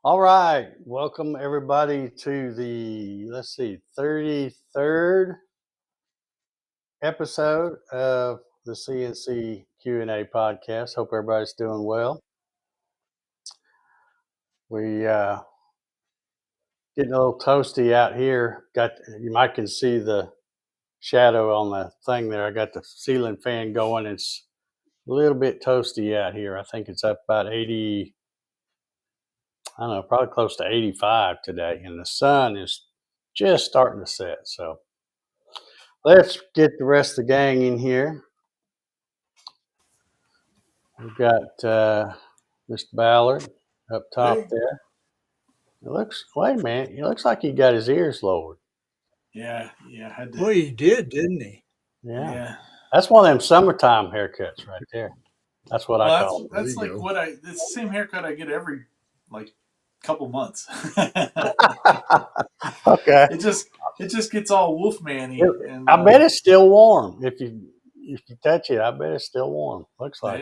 All right. Welcome everybody to the 33rd episode of the CNC Q A Podcast. Hope everybody's doing well. We getting a little toasty out here. You might can see the shadow on the thing there. I got the ceiling fan going. It's a little bit toasty out here. I think it's up about 80, I don't know, probably close to 85 today, and the sun is just starting to set. So let's get the rest of the gang in here. We've got Mr. Ballard up top Hey. there. Wait a minute, it looks like he got his ears lowered. Yeah, had to. Well, he did, didn't he? Yeah. That's one of them summertime haircuts right there. That's what I call it. That's like it's the same haircut I get every couple months. Okay. It just gets all wolfman-y. I bet it's still warm. If you touch it, I bet it's still warm. Looks like.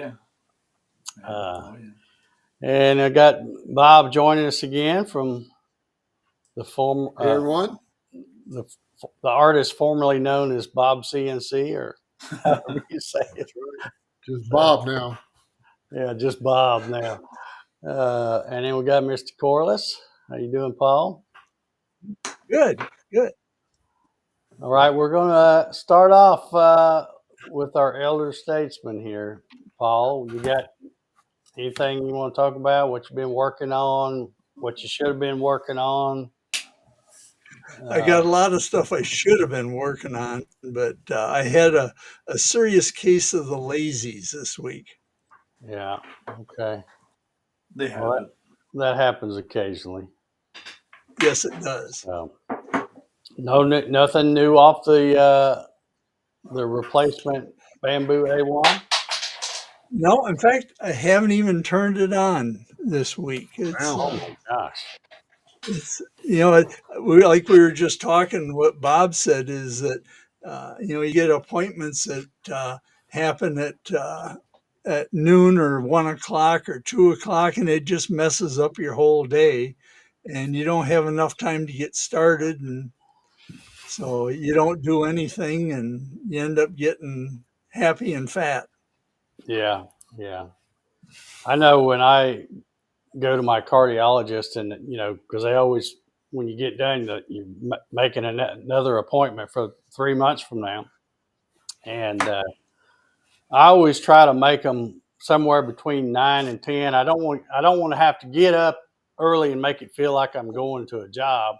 Yeah. And I got Bob joining us again from the former everyone. The artist formerly known as Bob CNC, or however you say it. Just Bob now. Yeah, just Bob now. And then we got Mr. Corliss. How you doing, Paul? Good. All right, we're going to start off with our elder statesman here. Paul, you got anything you want to talk about? What you've been working on? What you should have been working on? I got a lot of stuff I should have been working on, but I had a serious case of the lazies this week. Yeah. Okay. They have that happens occasionally. Yes, it does. Nothing new off the replacement bamboo A1? No, in fact, I haven't even turned it on this week. Oh my gosh! It's like we were just talking. What Bob said is that you get appointments that happen at noon or 1 o'clock or 2 o'clock, and it just messes up your whole day, and you don't have enough time to get started, and so you don't do anything, and you end up getting happy and fat. Yeah. I know when I go to my cardiologist, and because they always, when you get done, you're making another appointment for 3 months from now, and I always try to make them somewhere between 9 and 10. I don't want to have to get up early and make it feel like I'm going to a job,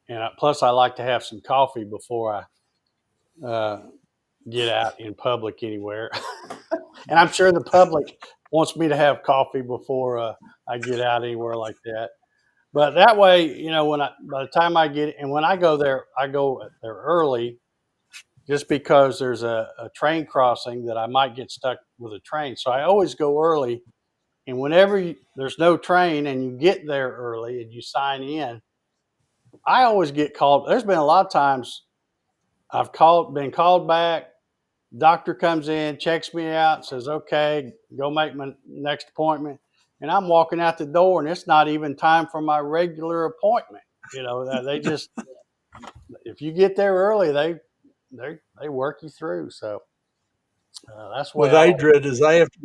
and plus I like to have some coffee before I get out in public anywhere. And I'm sure the public wants me to have coffee before I get out anywhere like that. But that way, by the time I get, and when I go there early, just because there's a train crossing that I might get stuck with a train. So I always go early. And whenever there's no train and you get there early and you sign in, I always get called. There's been a lot of times I've been called back. Doctor comes in, checks me out, says, okay, go make my next appointment. And I'm walking out the door, and it's not even time for my regular appointment. They just, if you get there early, they work you through. So that's what I dread is I have to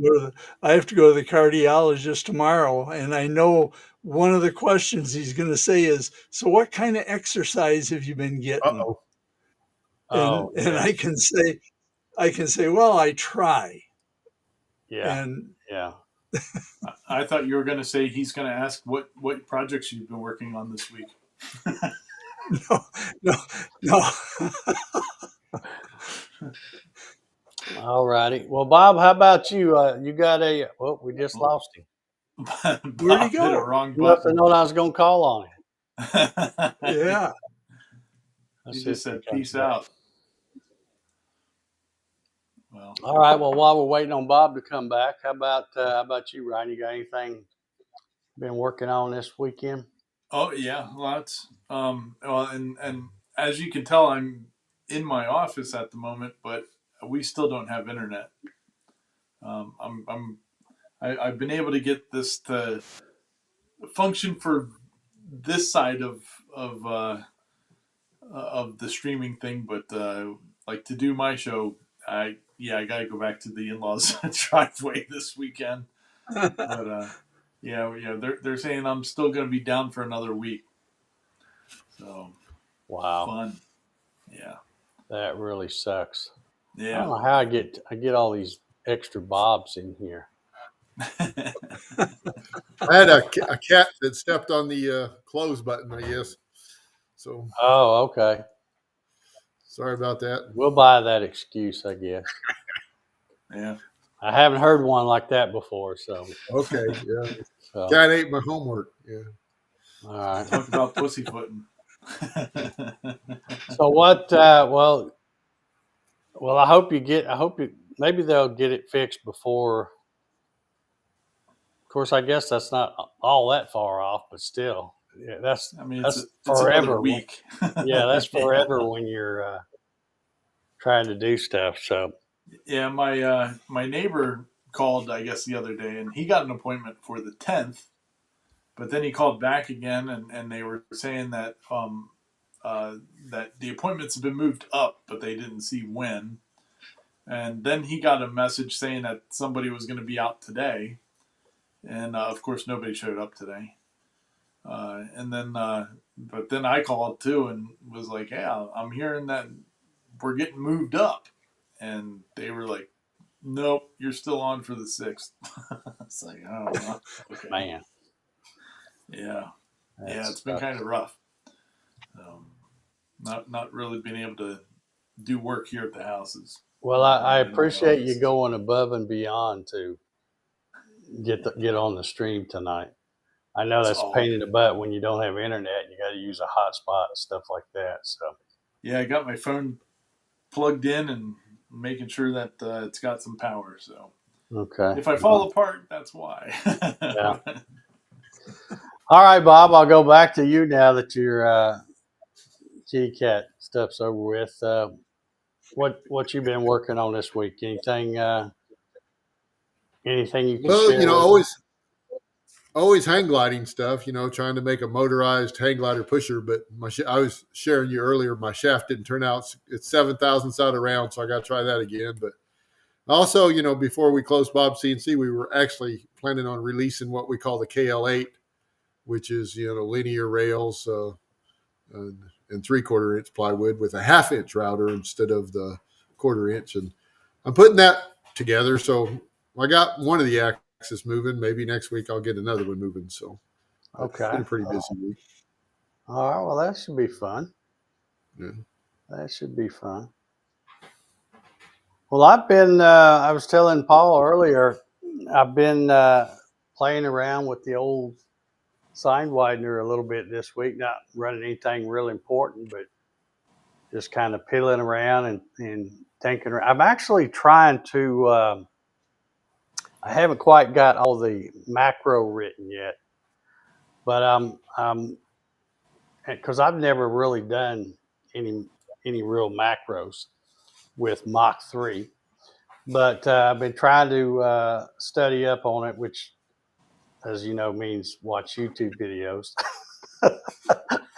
go to the cardiologist tomorrow, and I know one of the questions he's going to say is, so what kind of exercise have you been getting? And I can say, well, I try. Yeah. And yeah. I thought you were going to say he's going to ask what projects you've been working on this week. No. All righty. Well, Bob, how about you? You got we just lost him. Where'd he go? Wrong button. Must have known I was going to call on him. Yeah. He just said, peace out. Well, all right. Well, while we're waiting on Bob to come back, how about you, Ryan? You got anything been working on this weekend? Oh yeah, lots. Well, and as you can tell, I'm in my office at the moment, but we still don't have internet. I've been able to get this to function for this side of the streaming thing, but like to do my show, I gotta go back to the in-laws driveway this weekend. But they're saying I'm still gonna be down for another week. So Wow, fun, yeah, that really sucks. I don't yeah. know how I get all these extra bobs in here. I had a cat that stepped on the close button, I guess. So Oh, okay. sorry about that. We'll buy that excuse, I guess. Yeah. I haven't heard one like that before, so Okay, yeah. so Cat ate my homework. Yeah. all right. Talk about pussyfooting. So what? Well, I hope maybe they'll get it fixed before. Of course, I guess that's not all that far off, but still, yeah, I mean, that's it's another forever. week. Yeah, that's forever when you're trying to do stuff. So Yeah, my neighbor called, I guess, the other day, and he got an appointment for the 10th. But then he called back again, and they were saying that that the appointments have been moved up, but they didn't see when. And then he got a message saying that somebody was going to be out today, and of course nobody showed up today. But then I called too and was like, "Yeah, I'm hearing that we're getting moved up," and they were like, "Nope, you're still on for the 6th." It's like, oh, okay, man, yeah, that's it's been tough. kind of rough. Not really being able to do work here at the houses. Well, I appreciate you going above and beyond to get on the stream tonight. I know that's a pain in the butt when you don't have internet and you got to use a hotspot and stuff like that. So yeah, I got my phone plugged in and making sure that it's got some power. So okay, if I fall apart, that's why. Yeah. All right, Bob, I'll go back to you now that your kitty cat stuff's over with. What you been working on this week? Anything you can Well, share? always hang gliding stuff. Trying to make a motorized hang glider pusher. But I was sharing you earlier. My shaft didn't turn out. It's 7 thousandths out of round, so I got to try that again. But also, before we closed Bob CNC, we were actually planning on releasing what we call the KL8, which is linear rails and 3/4 inch plywood with a 1/2 inch router instead of the 1/4 inch, and I'm putting that together. So I got one of the axes moving. Maybe next week I'll get another one moving. So Okay. it's been a pretty busy week. All right. Well, that should be fun. Yeah. That should be fun. Well, I've been. I was telling Paul earlier. I've been playing around with the old sign widener a little bit this week. Not running anything real important, but just kind of piddling around and thinking. I'm actually trying to. I haven't quite got all the macro written yet, but because I've never really done any real macros with Mach 3, but I've been trying to study up on it, which, as you know, means watch YouTube videos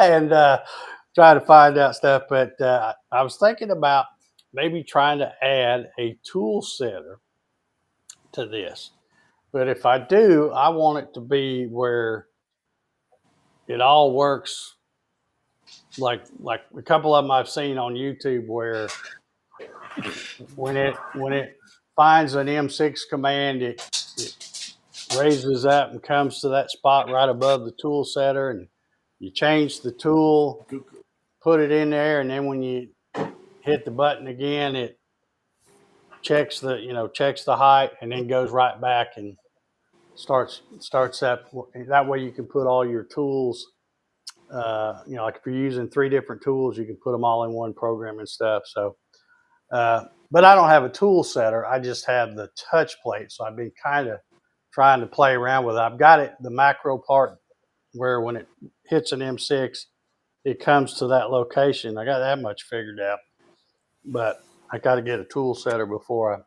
and try to find out stuff. But I was thinking about maybe trying to add a tool setter to this. But if I do, I want it to be where it all works like a couple of them I've seen on YouTube where when it finds an M6 command, it raises up and comes to that spot right above the tool setter, and you change the tool, put it in there, and then when you hit the button again, it checks the height and then goes right back and starts up. That way you can put all your tools. Like if you're using 3 different tools, you can put them all in one program and stuff. So, but I don't have a tool setter. I just have the touch plate. So I've been kind of trying to play around with it. I've got the macro part where when it hits an M6, it comes to that location. I got that much figured out, but I got to get a tool setter before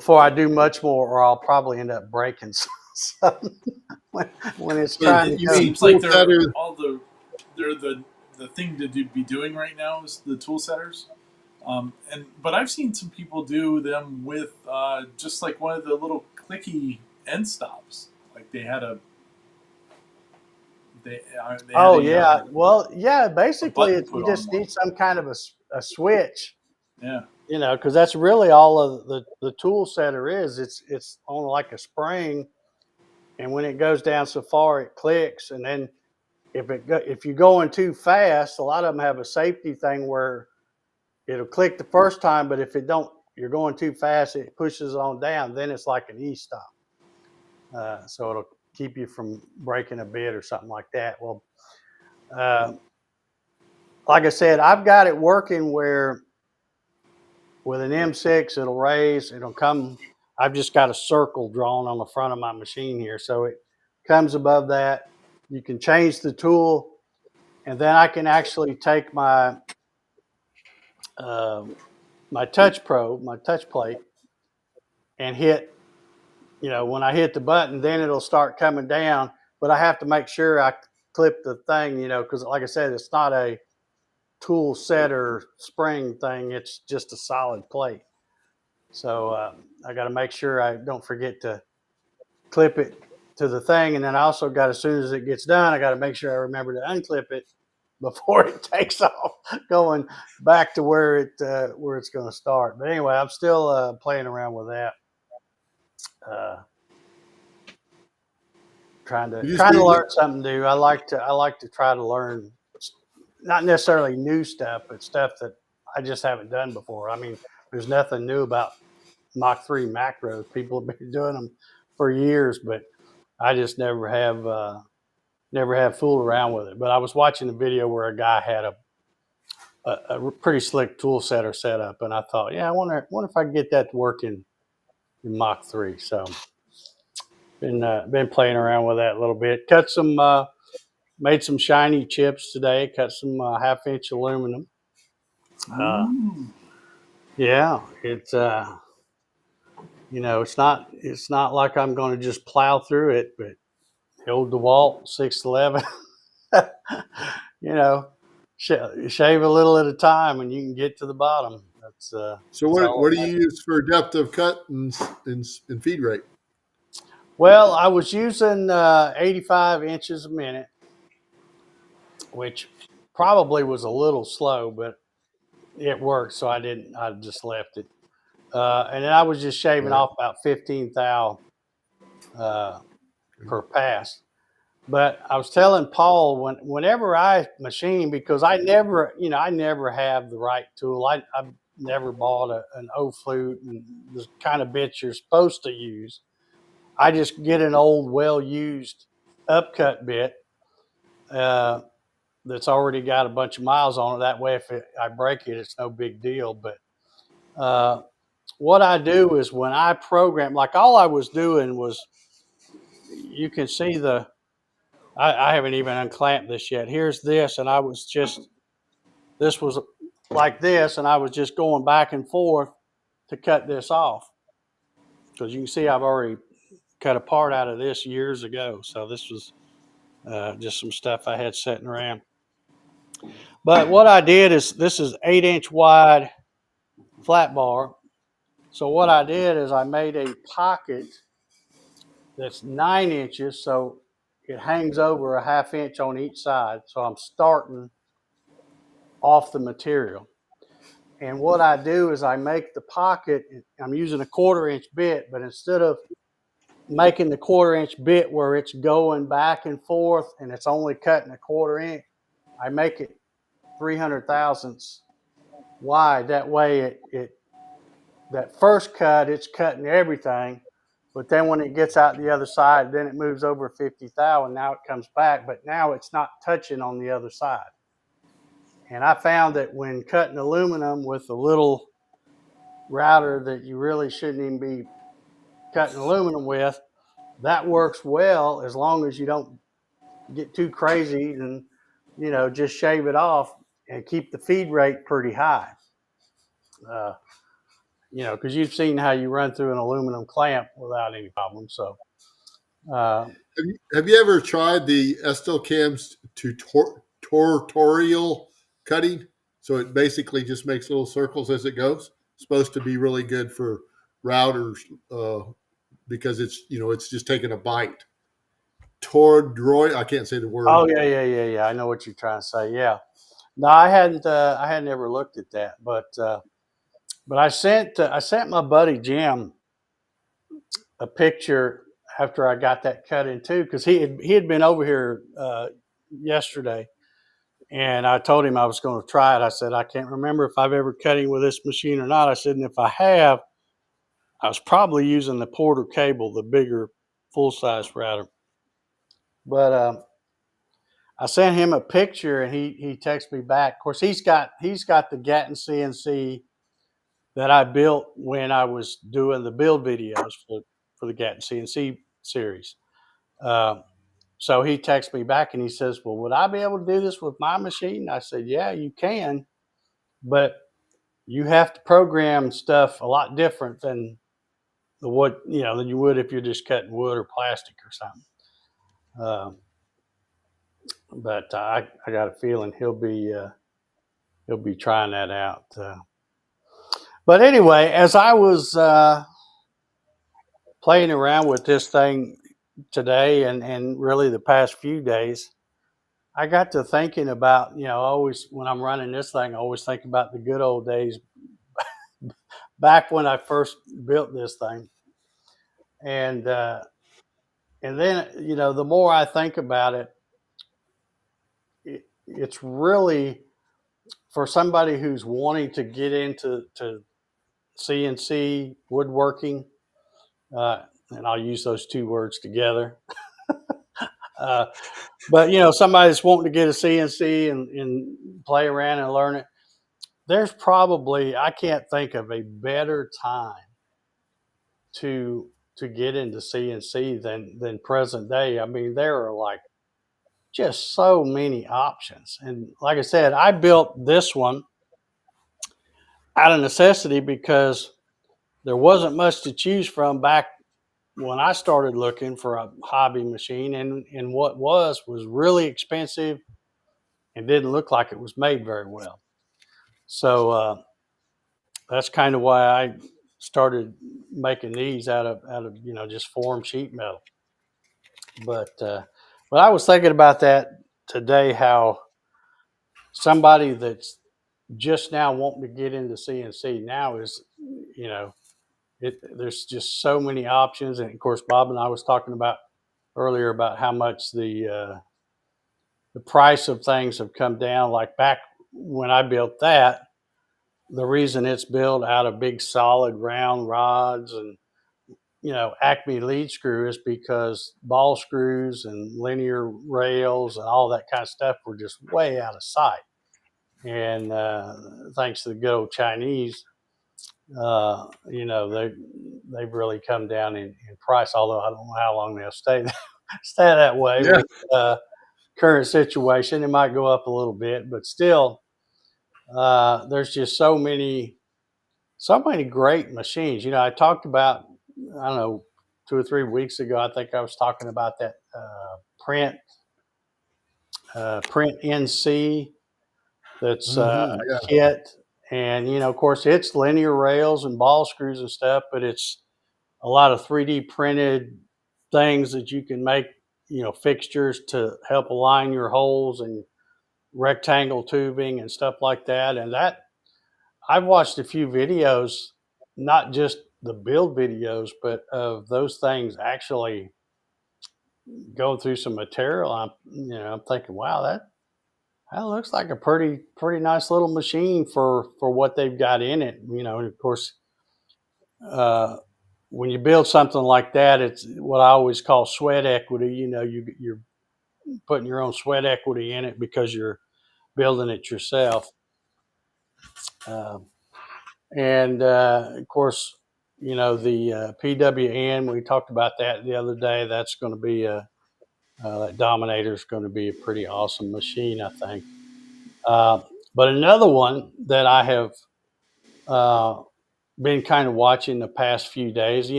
I do much more, or I'll probably end up breaking So when it's So trying to It you go, mean seems like tool setters? they're the thing to be doing right now is the tool setters. But I've seen some people do them with just like one of the little clicky end stops. Like they had oh yeah, well yeah, a basically button you put on just one. need some kind of a switch, Yeah. because that's really all of the tool setter is. It's on like a spring, and when it goes down so far, it clicks, and then if you're going too fast, a lot of them have a safety thing where it'll click the first time, but if it don't, you're going too fast, it pushes on down. Then it's like an e-stop, so it'll keep you from breaking a bit or something like that. Well, uh, like I said, I've got it working where with an M6, it'll raise, it'll come. I've just got a circle drawn on the front of my machine here, so it comes above that. You can change the tool, and then I can actually take uh, my touch probe, my touch plate, and hit. When I hit the button, then it'll start coming down. But I have to make sure I clip the thing, because like I said, it's not a tool setter spring thing. It's just a solid plate. So I got to make sure I don't forget to clip it to the thing. And then I also got, as soon as it gets done, I got to make sure I remember to unclip it before it takes off, going back to where it's going to start. But anyway, I'm still playing around with that. Uh, trying to You just trying to need learn something new. I like to try to learn not necessarily new stuff, but stuff that I just haven't done before. I mean, there's nothing new about Mach 3 macros. People have been doing them for years, but I just never have fooled around with it. But I was watching a video where a guy had a pretty slick tool setter set up, and I thought, yeah, I wonder if I can get that to work in Mach 3. So been playing around with that a little bit. Made some shiny chips today. Cut some 1/2 inch aluminum. Uh, Ooh. yeah, it's not like I'm going to just plow through it, but the old DeWalt 611, you know, shave a little at a time, and you can get to the bottom. so That's all what it do you matters. use for depth of cut and feed rate? Well, I was using 85 inches a minute, which probably was a little slow, but it worked, so I didn't. I just left it, and then I was just shaving Right. off about 15 thou uh, per pass. But I was telling Paul whenever I machine, because I never have the right tool. I've never bought an O flute and the kind of bits you're supposed to use. I just get an old, well-used upcut bit uh, that's already got a bunch of miles on it. That way, if I break it, it's no big deal. But uh, what I do is when I program, like all I was doing was, you can see I haven't even unclamped this yet. Here's this, and this was like this, and I was just going back and forth to cut this off. Because you can see I've already cut a part out of this years ago. So this was just some stuff I had sitting around. But what I did is, this is 8-inch wide flat bar. So what I did is I made a pocket that's 9 inches. So it hangs over a 1/2 inch on each side. So I'm starting off the material. And what I do is I make the pocket, I'm using a 1/4 inch bit, but instead of making the 1/4 inch bit where it's going back and forth and it's only cutting a 1/4 inch, I make it 300 thousandths wide. That way that first cut, it's cutting everything. But then when it gets out the other side, then it moves over 50 thou, and now it comes back, but now it's not touching on the other side. And I found that when cutting aluminum with a little router that you really shouldn't even be cutting aluminum with, that works well as long as you don't get too crazy and just shave it off and keep the feed rate pretty high. Uh, because you've seen how you run through an aluminum clamp without any problem. So Uh, Have you ever tried the Estelcam's tutorial cutting? So it basically just makes little circles as it goes. It's supposed to be really good for routers because it's just taking a bite. Tordroid, I can't say the word. oh yeah. I know what you're trying to say. Yeah. No, I hadn't ever looked at that, but I sent my buddy Jim a picture after I got that cut in too, because he had been over here yesterday, and I told him I was going to try it. I said I can't remember if I've ever cut him with this machine or not. I said, and if I have, I was probably using the Porter cable, the bigger full size router. But I sent him a picture, and he texted me back. Of course, he's got the Gatton CNC that I built when I was doing the build videos for the Gatton CNC series. Um, so he texted me back and he says, "Well, would I be able to do this with my machine?" I said, "Yeah, you can, but you have to program stuff a lot different than than you would if you're just cutting wood or plastic or something." Um, but I got a feeling he'll be trying that out. But anyway, as I was playing around with this thing today and really the past few days, I got to thinking about, always when I'm running this thing, I always think about the good old days back when I first built this thing. And then, the more I think about it's really for somebody who's wanting to get into CNC woodworking, and I'll use those two words together. Uh, but somebody that's wanting to get a CNC and play around and learn it, there's probably, I can't think of a better time to get into CNC than present day. I mean, there are like just so many options. And like I said, I built this one out of necessity because there wasn't much to choose from back when I started looking for a hobby machine, and what was really expensive and didn't look like it was made very well. So that's kind of why I started making these out of just form sheet metal. But I was thinking about that today, how somebody that's just now wanting to get into CNC now is, there's just so many options. And of course, Bob and I was talking about earlier about how much the price of things have come down. Like back when I built that, the reason it's built out of big solid round rods and Acme lead screw is because ball screws and linear rails and all that kind of stuff were just way out of sight. And thanks to the good old Chinese, they've really come down in price. Although I don't know how long they'll stay that way. Yeah. With current situation, it might go up a little bit, but still, there's just so many great machines. I talked about, I don't know, 2 or 3 weeks ago, I think I was talking about that print NC that's a Yeah. kit. And, of course, it's linear rails and ball screws and stuff, but it's a lot of 3D printed things that you can make, fixtures to help align your holes and rectangle tubing and stuff like that. And that I've watched a few videos, not just the build videos, but of those things actually going through some material. I'm thinking, wow, that looks like a pretty nice little machine for what they've got in it. And of course, when you build something like that, it's what I always call sweat equity. You're putting your own sweat equity in it because you're building it yourself. And of course, the PWN, we talked about that the other day. That's going to be that Dominator is going to be a pretty awesome machine, I think. But another one that I have been kind of watching the past few days,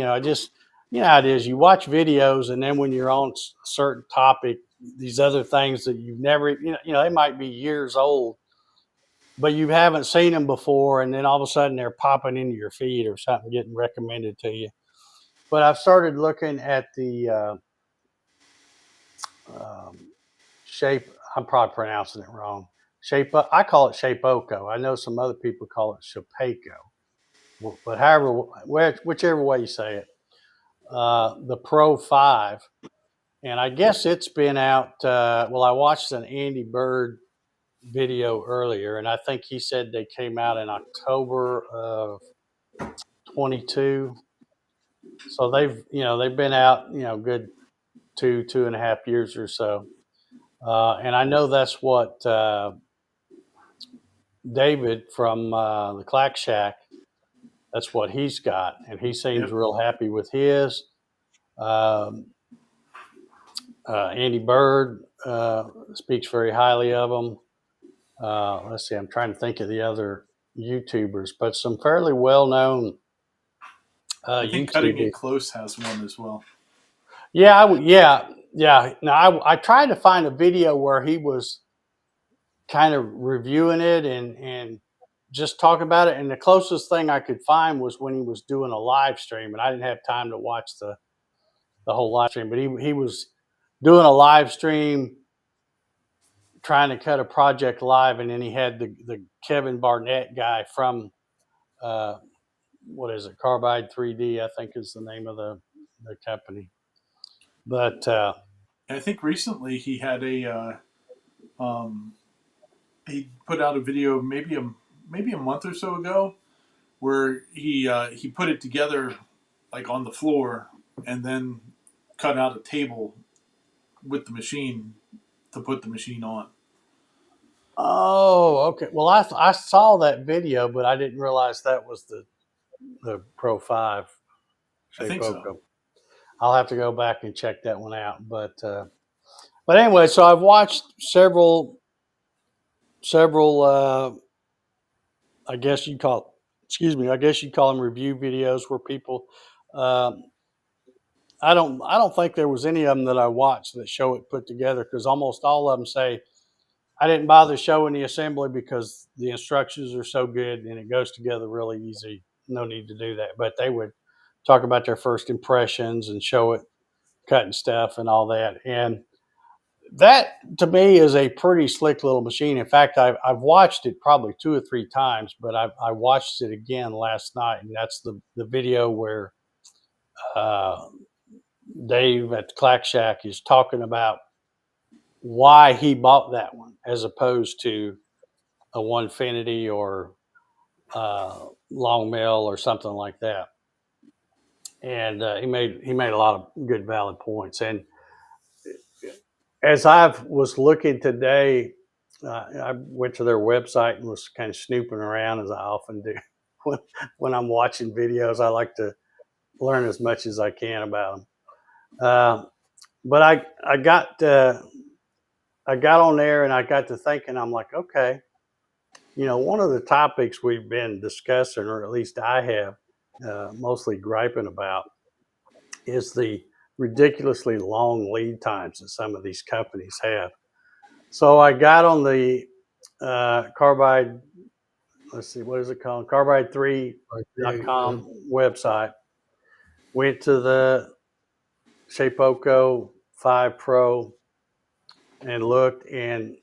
you know how it is. You watch videos, and then when you're on a certain topic, these other things that you've never, they might be years old, but you haven't seen them before, and then all of a sudden they're popping into your feed or something, getting recommended to you. But I've started looking at the shape. I'm probably pronouncing it wrong. Shape. I call it Shapeoko. I know some other people call it Shapeco, but however, whichever way you say it, the Pro 5. And I guess it's been out. Well, I watched an Andy Bird video earlier, and I think he said they came out in October of 22. So they've been out, good 2.5 years or so. And I know that's what David from the Clack Shack, that's what he's got, and he seems Yep. real happy with his. Um, Andy Bird speaks very highly of them. Let's see, I'm trying to think of the other YouTubers, but some fairly well-known I think Cutting YouTubers. It Close has one as well. Yeah, yeah. Now I tried to find a video where he was kind of reviewing it and just talking about it, and the closest thing I could find was when he was doing a live stream, and I didn't have time to watch the whole live stream, but he was doing a live stream trying to cut a project live, and then he had the Kevin Barnett guy from what is it, Carbide 3D, I think is the name of the company. But And I think recently he had he put out a video maybe a month or so ago where he put it together like on the floor and then cut out a table with the machine to put the machine on. oh, okay. Well, I saw that video, but I didn't realize that was the Pro 5 I think so. Shapeoko. I'll have to go back and check that one out. But anyway, so I've watched several. I guess you call. Excuse me. I guess you call them review videos where people. Um, I don't think there was any of them that I watched that show it put together, because almost all of them say I didn't bother showing the assembly because the instructions are so good and it goes together really easy. No need to do that. But they would talk about their first impressions and show it cutting stuff and all that. And that to me is a pretty slick little machine. In fact, I've watched it probably 2 or 3 times, but I watched it again last night, and that's the video where uh, Dave at the Clack Shack is talking about why he bought that one as opposed to a Onefinity or Long Mill or something like that. And he made a lot of good valid points. And as I was looking today, I went to their website and was kind of snooping around, as I often do when I'm watching videos. I like to learn as much as I can about them. But I got on there and I got to thinking. I'm like, okay, one of the topics we've been discussing, or at least I have, mostly griping about, is the ridiculously long lead times that some of these companies have. So I got on the Carbide, let's see, what is it called? Carbide3.com website. Went to the Shapeoko 5 Pro and looked, and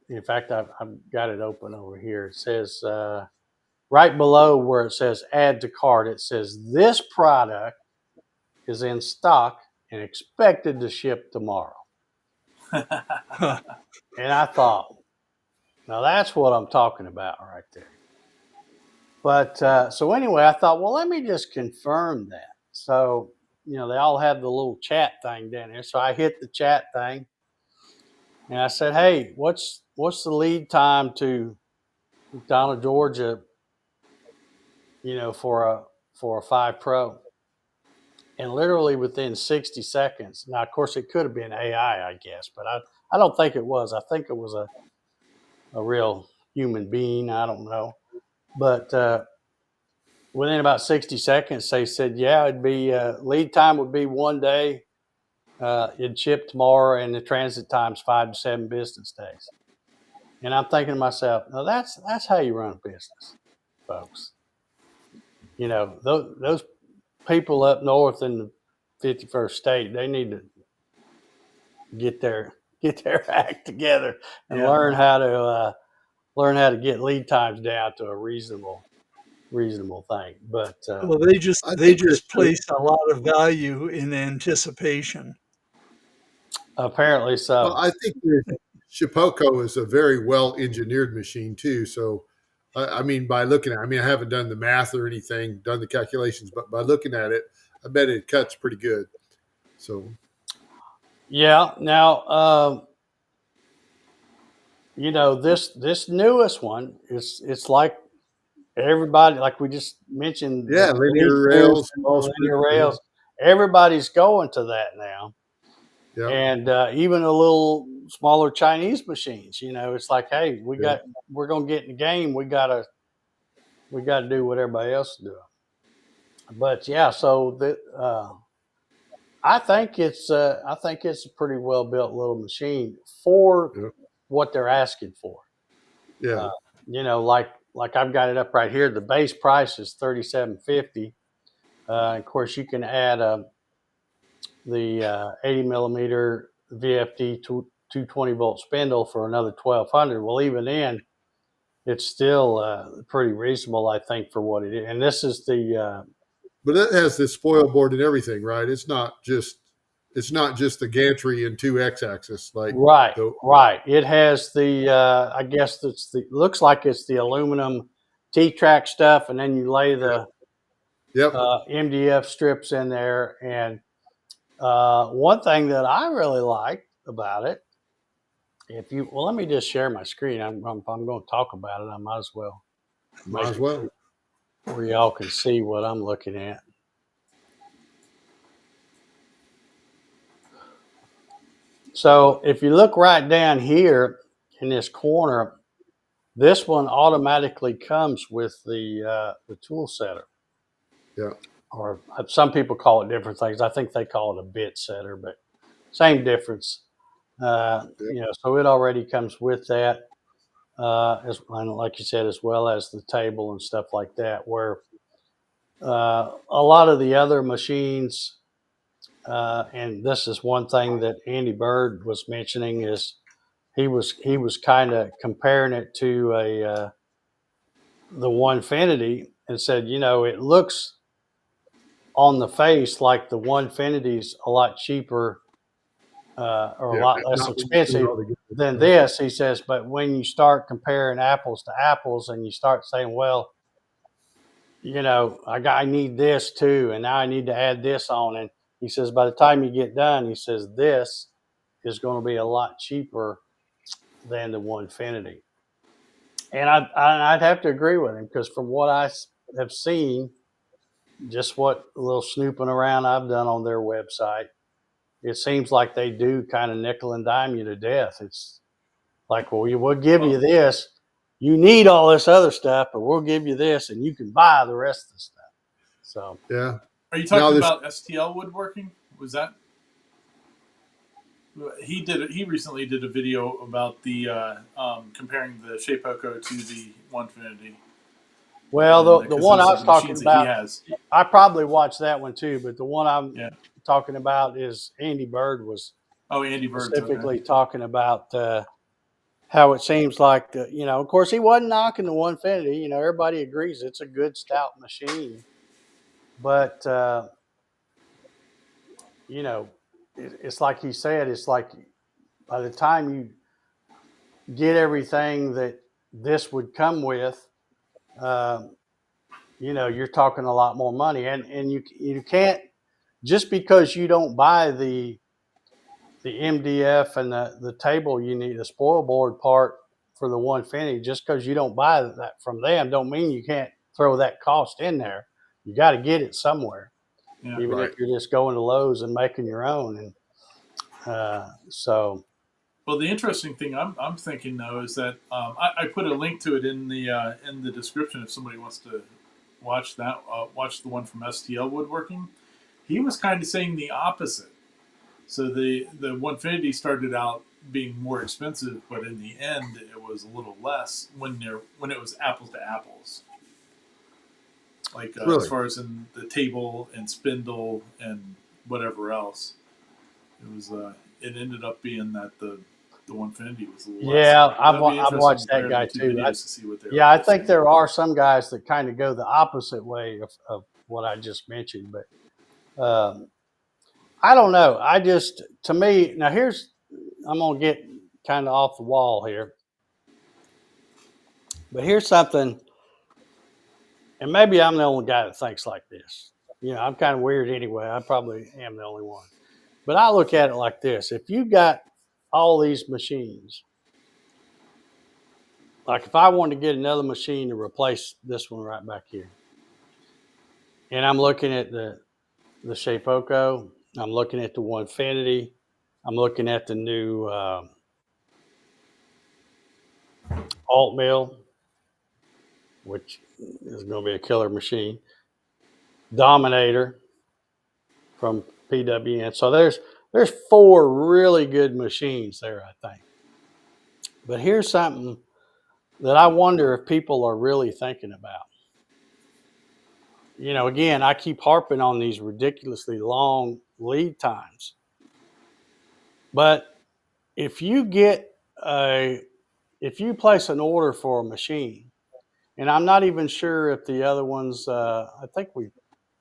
in fact, I've got it open over here. It says right below where it says add to cart, it says this product is in stock and expected to ship tomorrow. And I thought, now that's what I'm talking about right there. But so anyway, I thought, well, let me just confirm that. So, they all have the little chat thing down there. So I hit the chat thing and I said, hey, what's the lead time to McDonough, Georgia, for a 5 Pro? And literally within 60 seconds. Now, of course, it could have been AI, I guess, but I don't think it was. I think it was a real human being. I don't know. But within about 60 seconds, they said, yeah, it'd be lead time would be 1 day. It'd ship tomorrow, and the transit time's 5 to 7 business days. And I'm thinking to myself, no, that's how you run a business, folks. You know, those people up north in the 51st state, they need to get their act together and Yeah. learn how to get lead times down to a reasonable thing. But Well, I they think just that place a lot of value in anticipation. apparently well, so. I think that Shipoko is a very well engineered machine too. So, I mean, by looking at, I mean, I haven't done the math or anything, done the calculations, but by looking at it, I bet it cuts pretty good. So, Yeah. Now, you know, this newest one is it's like everybody, like we just mentioned, yeah, the leaf linear booth rails, and the all linear screws. rails. Everybody's going to that now, Yeah, and even a little smaller Chinese machines. You know, it's like, hey, yeah. we're gonna get in the game. We gotta do what everybody else is doing. But yeah, so I think it's a pretty well built little machine for Yeah. what they're asking for. Yeah. Uh, you know, like I've got it up right here. The base price is $37.50. Of course, you can add the 80 millimeter VFD 220 volt spindle for another 1,200. Well, even then, it's still pretty reasonable, I think, for what it is. And this is the But it has this spoil board and everything, right? It's not just the gantry and two X axis like right, the right. It has the I guess it's the looks like it's the aluminum T-track stuff, and then you lay the yep. MDF strips in there. And one thing that I really liked about it, let me just share my screen. I'm going to talk about it. I might as well Might make as it well. where y'all can see what I'm looking at. So if you look right down here in this corner, this one automatically comes with the tool setter, Yeah. or some people call it different things. I think they call it a bit setter, but same difference. Yep. You know, so it already comes with that, as like you said, as well as the table and stuff like that. Where a lot of the other machines, and this is one thing that Andy Bird was mentioning, is he was kind of comparing it to the Onefinity, and said, you know, it looks on the face like the Onefinity's a lot cheaper or a Yeah. lot less Not when you put it expensive all together. than Right. this. He says, but when you start comparing apples to apples and you start saying, well, you know, I need this too, and now I need to add this on, and he says by the time you get done, he says this is going to be a lot cheaper than the Onefinity. And I'd have to agree with him, because from what I have seen, just what little snooping around I've done on their website, it seems like they do kind of nickel and dime you to death. It's like, well, we'll give you this. You need all this other stuff, but we'll give you this, and you can buy the rest of the stuff. So, Yeah. Are you Now talking there's about STL woodworking? Was that he recently did a video about the comparing the Shapeoko to the Onefinity, well, and the because one I those are was the talking machines that he about, has. I probably watched that one too, but the one I'm Yeah. talking about is Andy Bird was Oh, Andy Bird's specifically okay. talking about how it seems like, you know, of course, he wasn't knocking the Onefinity. You know, everybody agrees it's a good stout machine, but you know, it's like he said, it's like by the time you get everything that this would come with, uh, you know, you're talking a lot more money, and you can't, just because you don't buy the MDF and the table you need, the spoil board part for the Onefinity, just because you don't buy that from them, don't mean you can't throw that cost in there. You got to get it somewhere, Yeah. even if right. you're just going to Lowe's and making your own. And so, Well, the interesting thing I'm thinking though is that I put a link to it in the description if somebody watched the one from STL Woodworking, he was kind of saying the opposite. So the 150 started out being more expensive, but in the end, it was a little less when it was apples to apples. Like Really? as far as in the table and spindle and whatever else, it ended up being that the 150 was a little less. Yeah, That'd be I've interesting watched to that compare guy the two too. videos to see what they Yeah, I were think saying. there are some guys that kind of go the opposite way of what I just mentioned, but I don't know. To me, now I'm going to get kind of off the wall here, but here's something, and maybe I'm the only guy that thinks like this. I'm kind of weird anyway. I probably am the only one, but I look at it like this. If you got all these machines, like if I wanted to get another machine to replace this one right back here, and I'm looking at the Shapeoko, I'm looking at the Onefinity, I'm looking at the new alt mill, which is going to be a killer machine, Dominator from PWN. So there's 4 really good machines there, I think. But here's something that I wonder if people are really thinking about. Again, I keep harping on these ridiculously long lead times. But if you place an order for a machine, and I'm not even sure if the other ones, I think we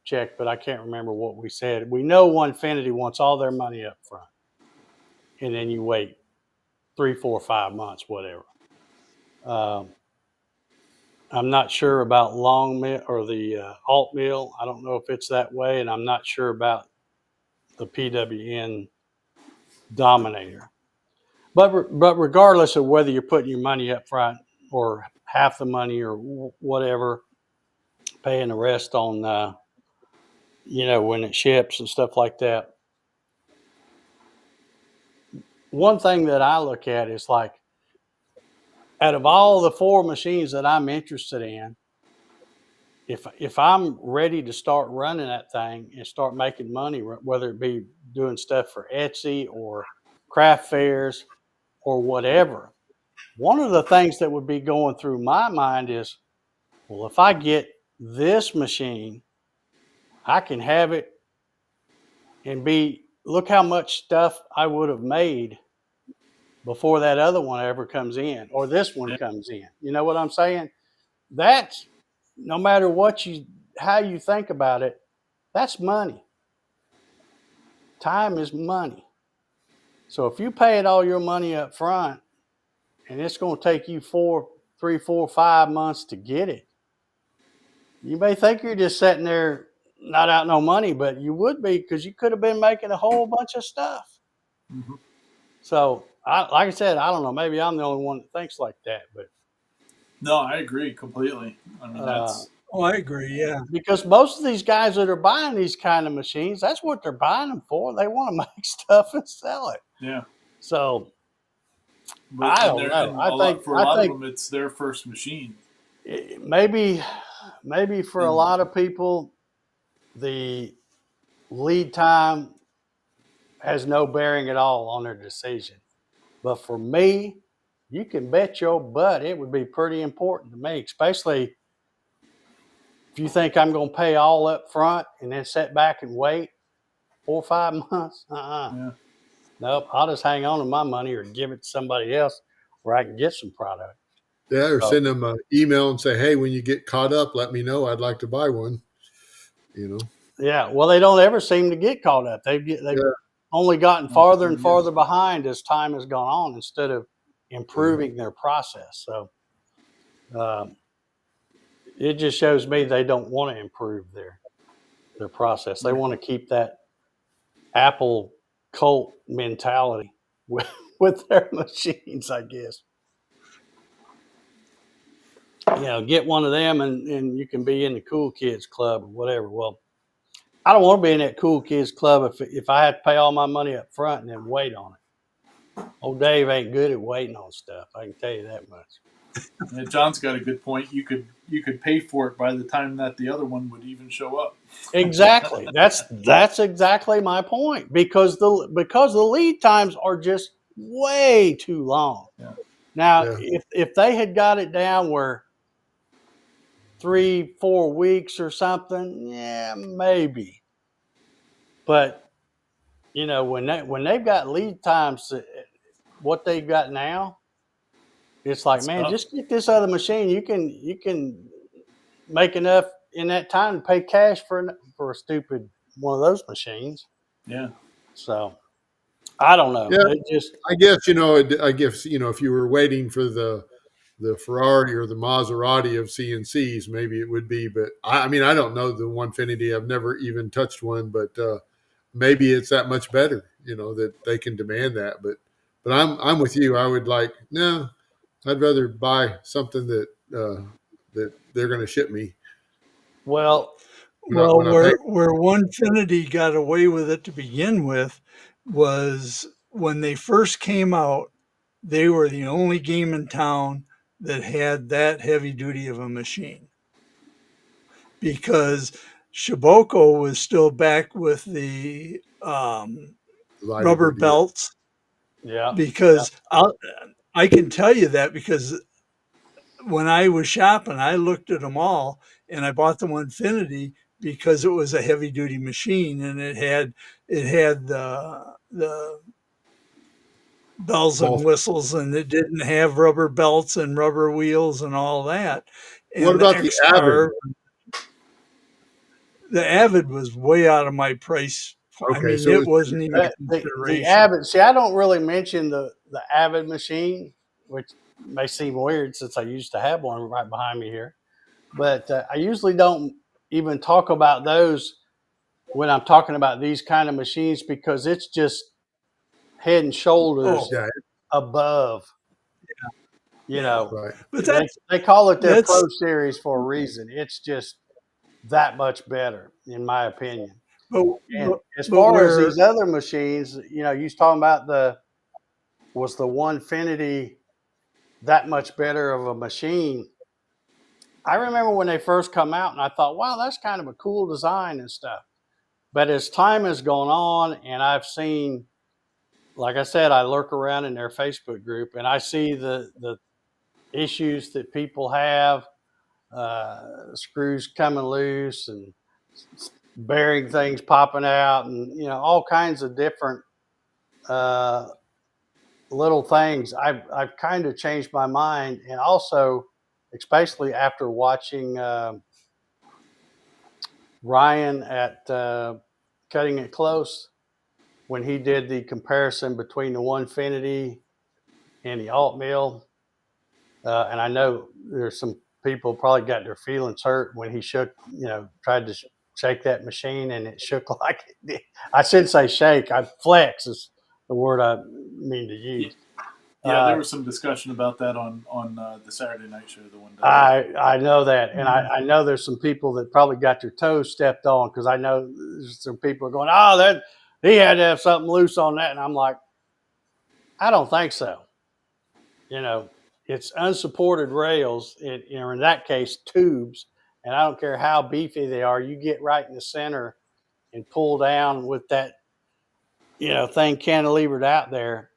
checked, but I can't remember what we said. We know Onefinity wants all their money up front, and then you wait 3, 4, 5 months, whatever. I'm not sure about long mill or the alt mill. I don't know if it's that way, and I'm not sure about the PWN Dominator. But regardless of whether you're putting your money up front or half the money or whatever, paying the rest on when it ships and stuff like that. One thing that I look at is like, out of all the 4 machines that I'm interested in, if I'm ready to start running that thing and start making money, whether it be doing stuff for Etsy or craft fairs or whatever, one of the things that would be going through my mind is, well, if I get this machine, I can have it and look how much stuff I would have made before that other one ever comes in or this one comes in. You know what I'm saying? That's, no matter how you think about it, that's money. Time is money. So if you paid all your money up front and it's going to take you 3, 4, 5 months to get it, you may think you're just sitting there not out no money, but you would be, because you could have been making a whole bunch of stuff. Mm-hmm. So, like I said, I don't know. Maybe I'm the only one that thinks like that, but no, I agree completely. I mean, that's. I agree. Yeah. Because most of these guys that are buying these kind of machines, that's what they're buying them for. They want to make stuff and sell it. Yeah. So, But, I don't know. I think for a lot of them, it's their first machine. Maybe for a lot of people, the lead time has no bearing at all on their decision. But for me, you can bet your butt it would be pretty important to me, especially if you think I'm going to pay all up front and then sit back and wait 4 or 5 months. Yeah. Nope, I'll just hang on to my money or give it to somebody else where I can get some product. Yeah, or send them an email and say, hey, when you get caught up, let me know. I'd like to buy one. Yeah, well, they don't ever seem to get caught up. They've only gotten farther and farther behind as time has gone on instead of improving their process. So it just shows me they don't want to improve their process. They want to keep that Apple cult mentality with their machines, I guess. Get one of them and you can be in the cool kids club or whatever. Well, I don't want to be in that cool kids club if I have to pay all my money up front and then wait on it. Old Dave ain't good at waiting on stuff. I can tell you that much. Yeah, John's got a good point. You could pay for it by the time that the other one would even show up. Exactly. That's exactly my point, because the lead times are just way too long. Yeah. Now, Yeah. if they had got it down where 3-4 weeks or something, yeah, maybe. But when they've got lead times, what they've got now, it's like, It's man, tough. just get this other machine. You can make enough in that time to pay cash for a stupid one of those machines. Yeah. So I don't know. Yeah. It just I guess if you were waiting for the Ferrari or the Maserati of CNCs, maybe it would be. But I mean, I don't know the Onefinity. I've never even touched one, but maybe it's that much better. That they can demand that. But I'm with you. I would no. I'd rather buy something that they're going to ship me well, Well, when I pay. where Onefinity got away with it to begin with was when they first came out. They were the only game in town that had that heavy duty of a machine, because Shiboko was still back with the Lighter rubber duty. belts. yeah, Because I can tell you that, because when I was shopping, I looked at them all, and I bought the Onefinity because it was a heavy duty machine, and it had the bells Ball. and whistles, and it didn't have rubber belts and rubber wheels and all that. What And about the Avid? The Avid was way out of my price. I Okay, mean, so it wasn't even a the consideration. Avid. See, I don't really mention the Avid machine, which may seem weird since I used to have one right behind me here. But I usually don't even talk about those when I'm talking about these kind of machines, because it's just head and shoulders Oh, yeah, above. yeah. right. But They call it their that's Pro Series for a reason. It's just that much better, in my opinion. but And but, as but far as where these other machines, you was talking about was the Onefinity that much better of a machine? I remember when they first come out, and I thought, wow, that's kind of a cool design and stuff. But as time has gone on, and I've seen, like I said, I lurk around in their Facebook group, and I see the issues that people have, screws coming loose and bearing things popping out, and all kinds of different uh, little things. I've kind of changed my mind, and also, especially after watching Ryan at Cutting It Close, when he did the comparison between the Onefinity and the alt mill. And I know there's some people probably got their feelings hurt when he tried to shake that machine, and it shook like it did. I shouldn't say shake. Flex is the word I mean to use. Yeah, there was some discussion about that on the Saturday night show. The one day. I know that, and I know there's some people that probably got their toes stepped on, because I know there's some people are going, oh, that he had to have something loose on that, and I'm like, I don't think so. It's unsupported rails, in that case, tubes, and I don't care how beefy they are. You get right in the center and pull down with that, thing cantilevered out there,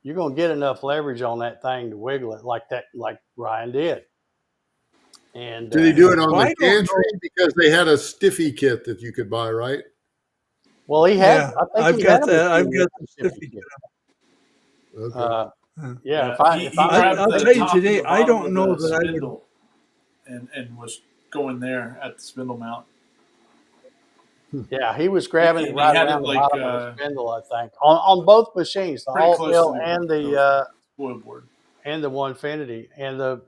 you're going to get enough leverage on that thing to wiggle it like that, like Ryan did. And Did he do it on Well, I the don't gantry? Because they had a stiffy kit that you could buy, right? well, he had. yeah, I think I've he got had a that. I've machine got with the a stiffy stiffy. kit. Okay. Yeah, He if I grabbed I'll the tell you top today, and the I bottom don't of know the that I would. spindle, and was going there at the spindle mount. Yeah, he was grabbing it And right he had around it the like bottom of the spindle, I think, on both machines, the pretty alt close mill to and the spoil board. the Onefinity. And the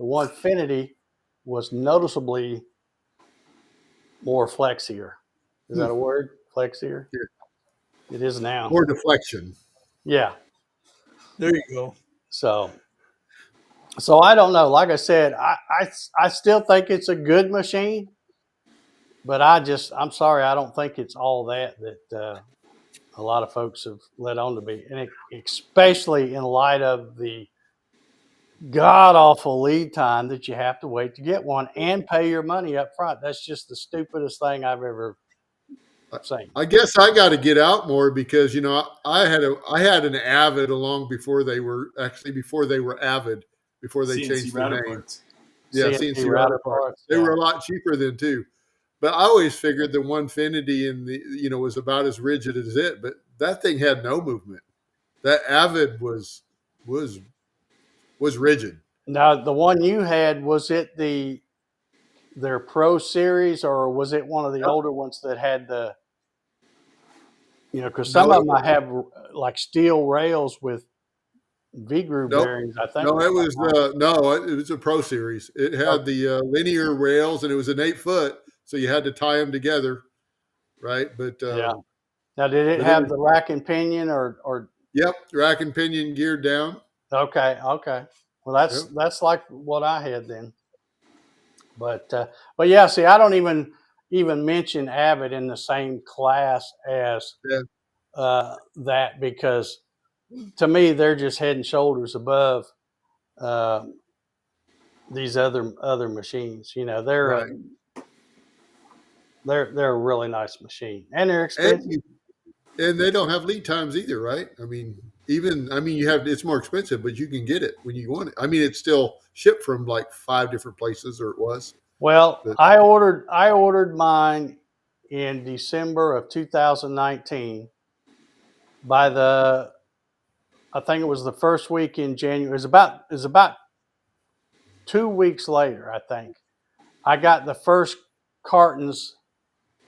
Onefinity was noticeably more flexier. Is that a word? Flexier? Yeah. It is now. More deflection. Yeah. There you go. So I don't know. Like I said, I still think it's a good machine, but I'm sorry, I don't think it's all that a lot of folks have led on to be, and especially in light of the god awful lead time that you have to wait to get one and pay your money up front. That's just the stupidest thing I've ever seen. I guess I got to get out more because I had an Avid along before they were Avid, before they CNC changed the router name. parts. Yeah, CNC router parts. They were a lot cheaper then too. But I always figured the Onefinity and the was about as rigid as it, but that thing had no movement. That Avid was rigid. Now, the one you had, was it their Pro Series, or was it one of the older ones that had the, because some of them I have like steel rails with V-groove bearings, I think. No, it was it was a Pro Series. It had the linear rails, and it was an 8-foot, so you had to tie them together, right? But yeah. Now, did it have the rack and pinion or? Yep, rack and pinion geared down. Okay. Well, that's like what I had then. But yeah, see, I don't even mention Avid in the same class as that, because to me they're just head and shoulders above these other machines. They're a really nice machine, and they're expensive. And they don't have lead times either, right? I mean, it's more expensive, but you can get it when you want it. I mean, it's still shipped from like 5 different places, or it was. Well, I ordered mine in December of 2019. I think it was the first week in January. It was about 2 weeks later, I think, I got the first cartons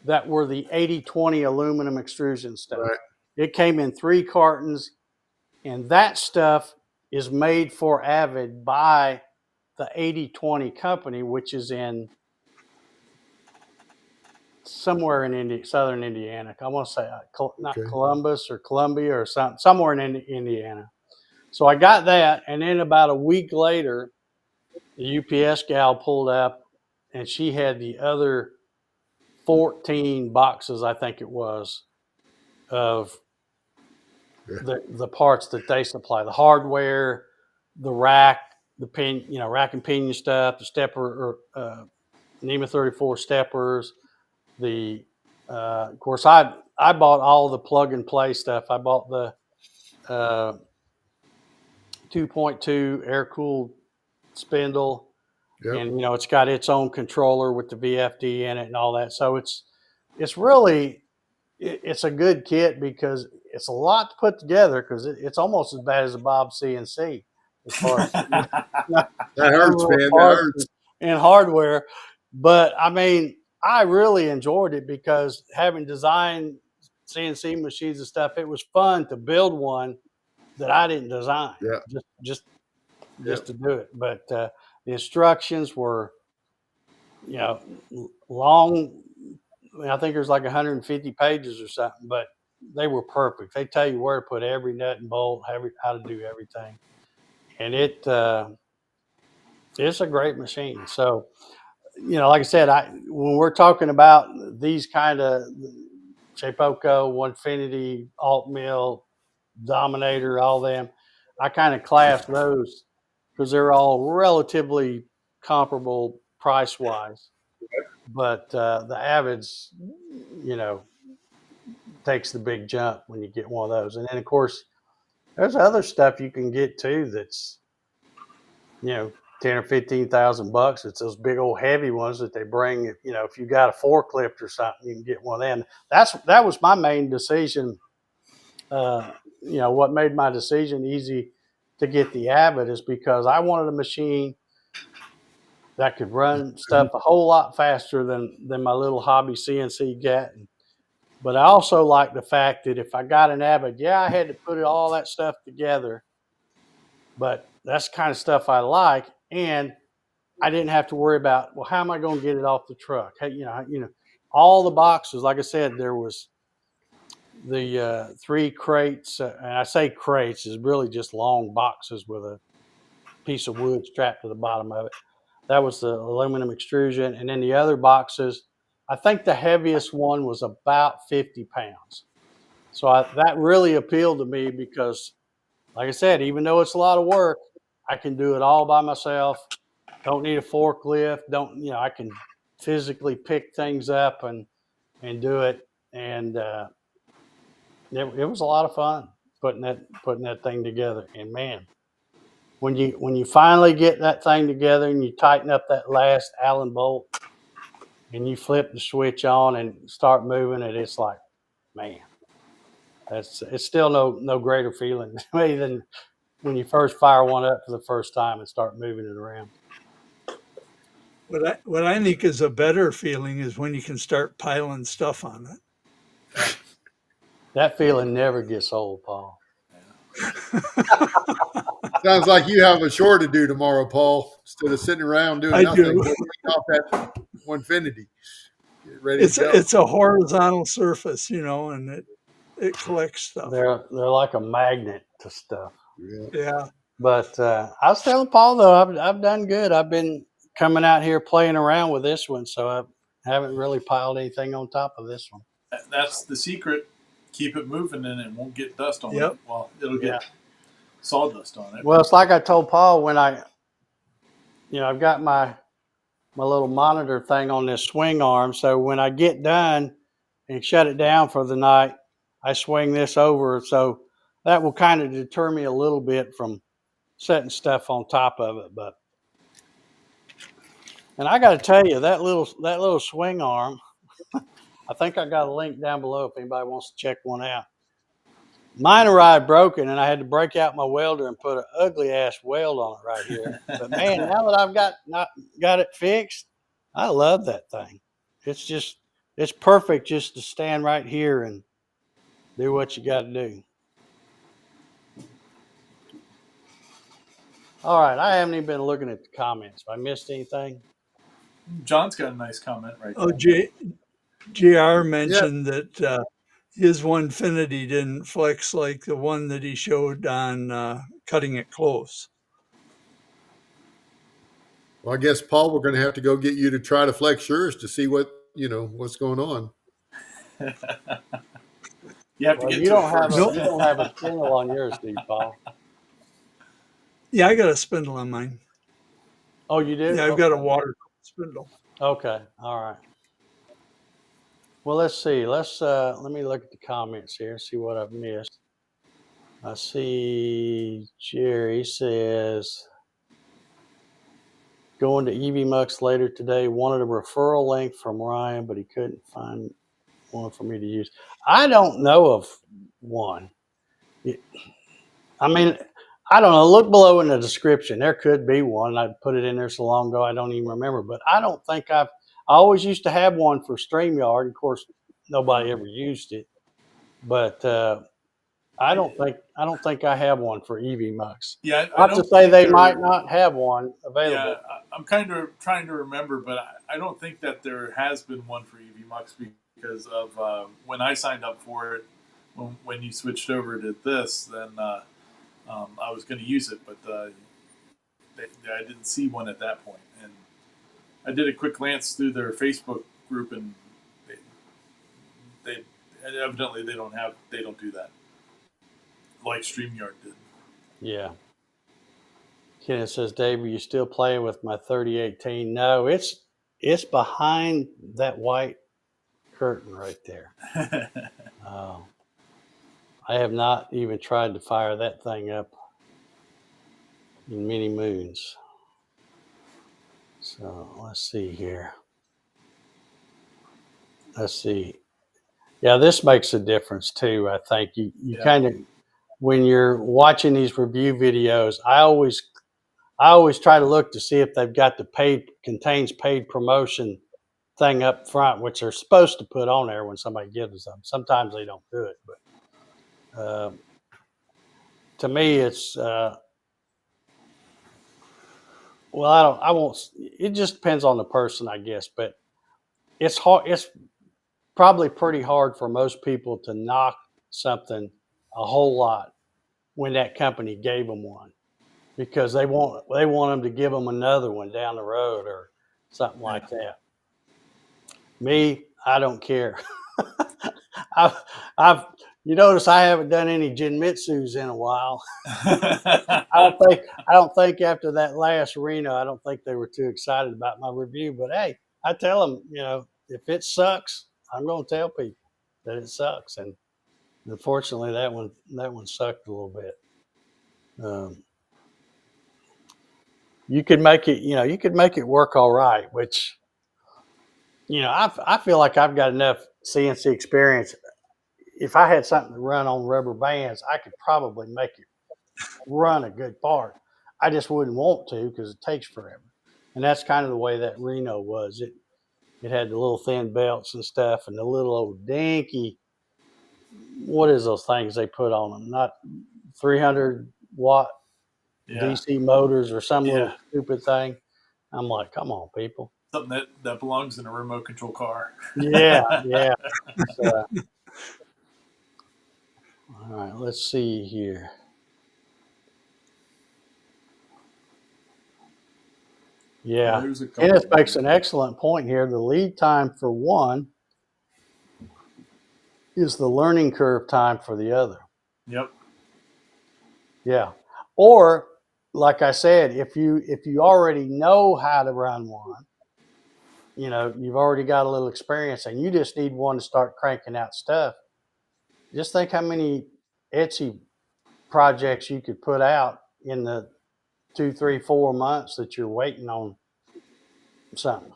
that were the 80/20 aluminum extrusion stuff. Right. It came in 3 cartons, and that stuff is made for Avid by the 80/20 company, which is in somewhere in southern Indiana. I want to say Columbus or Columbia or somewhere in Indiana. So I got that, and then about a week later, the UPS gal pulled up, and she had the other 14 boxes, I think it was, of the parts that they supply: the hardware, the rack, the pin, rack and pinion stuff, the stepper or NEMA 34 steppers. Of course, I bought all the plug and play stuff. I bought the 2.2 air cooled spindle. Yep. And it's got its own controller with the VFD in it and all that. So it's really a good kit, because it's a lot to put together, because it's almost as bad as a Bob CNC as far as that hurts, man. That hurts. And hardware. But I mean, I really enjoyed it, because having designed CNC machines and stuff, it was fun to build one that I didn't design. Yeah. Just to do it. But the instructions were, long. I think there's like 150 pages or something, but they were perfect. They tell you where to put every nut and bolt, how to do everything. And it's a great machine. So, like I said, when we're talking about these kind of Shapeoko, Onefinity, Alt Mill, Dominator, all them, I kind of class those because they're all relatively comparable price-wise. But the Avids, takes the big jump when you get one of those. And then, of course, there's other stuff you can get too that's, 10 or 15,000 bucks. It's those big old heavy ones that they bring. If you got a forklift or something, you can get one of them. That was my main decision. What made my decision easy to get the Avid is because I wanted a machine that could run stuff a whole lot faster than my little hobby CNC Gatton. But I also like the fact that if I got an Avid, I had to put all that stuff together, but that's the kind of stuff I like, and I didn't have to worry about, well, how am I going to get it off the truck? Hey, all the boxes. Like I said, there was the 3 crates, and I say crates is really just long boxes with a piece of wood strapped to the bottom of it. That was the aluminum extrusion, and then the other boxes, I think the heaviest one was about 50 pounds. So that really appealed to me because, like I said, even though it's a lot of work, I can do it all by myself. Don't need a forklift. I can physically pick things up and do it. And it was a lot of fun putting that thing together. And man, when you finally get that thing together and you tighten up that last Allen bolt and you flip the switch on and start moving it, it's like, man, it's still no greater feeling to me than when you first fire one up for the first time and start moving it around. What I think is a better feeling is when you can start piling stuff on it. That feeling never gets old, Paul. Sounds like you have a chore to do tomorrow, Paul. Instead of sitting around doing I nothing, do. go clean off that Onefinity. Get ready to go. It's a horizontal surface, and it collects stuff. They're like a magnet to stuff. Yeah. But I was telling Paul though, I've done good. I've been coming out here playing around with this one, so I haven't really piled anything on top of this one. That's the secret. Keep it moving, and it won't get dust on Yep. it. Well, it'll get sawdust on it. Well, it's like I told Paul when I've got my little monitor thing on this swing arm. So when I get done and shut it down for the night, I swing this over. So that will kind of deter me a little bit from setting stuff on top of it. And I got to tell you, that little swing arm, I think I got a link down below if anybody wants to check one out. Mine arrived broken, and I had to break out my welder and put an ugly ass weld on it right here. But man, now that I've got it fixed, I love that thing. It's perfect just to stand right here and do what you got to do. All right, I haven't even been looking at the comments. Have I missed anything? John's got a nice comment right there. Oh, JR mentioned that his Onefinity didn't flex like the one that he showed on cutting it close. Well, I guess, Paul, we're going to have to go get you to try to flex yours to see what's going on. You have to get You to don't it have first. you don't have a spindle on yours, do you, Paul? Yeah, I got a spindle on mine. Oh, you do? Yeah, I've got a water spindle. Okay, all right. Well, let's see. Let me look at the comments here, see what I've missed. I see Jerry says, going to EV Mux later today, wanted a referral link from Ryan, but he couldn't find one for me to use. I don't know of one. I mean, I don't know. Look below in the description. There could be one. I put it in there so long ago I don't even remember. But I don't think I always used to have one for StreamYard. Of course, nobody ever used it. But I don't think I have one for EV Mux. Yeah, Not to say they might not have one available. Yeah, I'm kind of trying to remember, but I don't think that there has been one for EV Mux because of when I signed up for it. When you switched over to this, then I was going to use it, but I didn't see one at that point. And I did a quick glance through their Facebook group, and they evidently they don't do that like StreamYard did. Yeah. Kenneth says, Dave, are you still playing with my 3018? No, it's behind that white curtain right there. I have not even tried to fire that thing up in many moons. So let's see here. Let's see. Yeah, this makes a difference too. I think you kind of, when you're watching these review videos, I always try to look to see if they've got the contains paid promotion thing up front, which they're supposed to put on there when somebody gives them. Sometimes they don't do it, but to me, it's it just depends on the person, I guess, but it's hard. It's probably pretty hard for most people to knock something a whole lot when that company gave them one, because they want them to give them another one down the road or something like that. Me, I don't care. I've You notice I haven't done any Jinmitsus in a while. I don't think after that last Reno, I don't think they were too excited about my review. But hey, I tell them, if it sucks, I'm going to tell people that it sucks. And unfortunately, that one sucked a little bit. You could make it work all right, which I feel like I've got enough CNC experience. If I had something to run on rubber bands, I could probably make it run a good part. I just wouldn't want to because it takes forever. And that's kind of the way that Reno was. It had the little thin belts and stuff and the little old dinky, what is those things they put on them? Not 300-watt DC motors or some little stupid thing. I'm like, come on, people. Something that belongs in a remote control car. Yeah. So, all right, let's see here. Yeah, Kenneth makes an excellent point here. The lead time for one is the learning curve time for the other. Yep. Yeah. Or, like I said, if you already know how to run one, you've already got a little experience and you just need one to start cranking out stuff. Just think how many Etsy projects you could put out in the 2, 3, 4 months that you're waiting on something.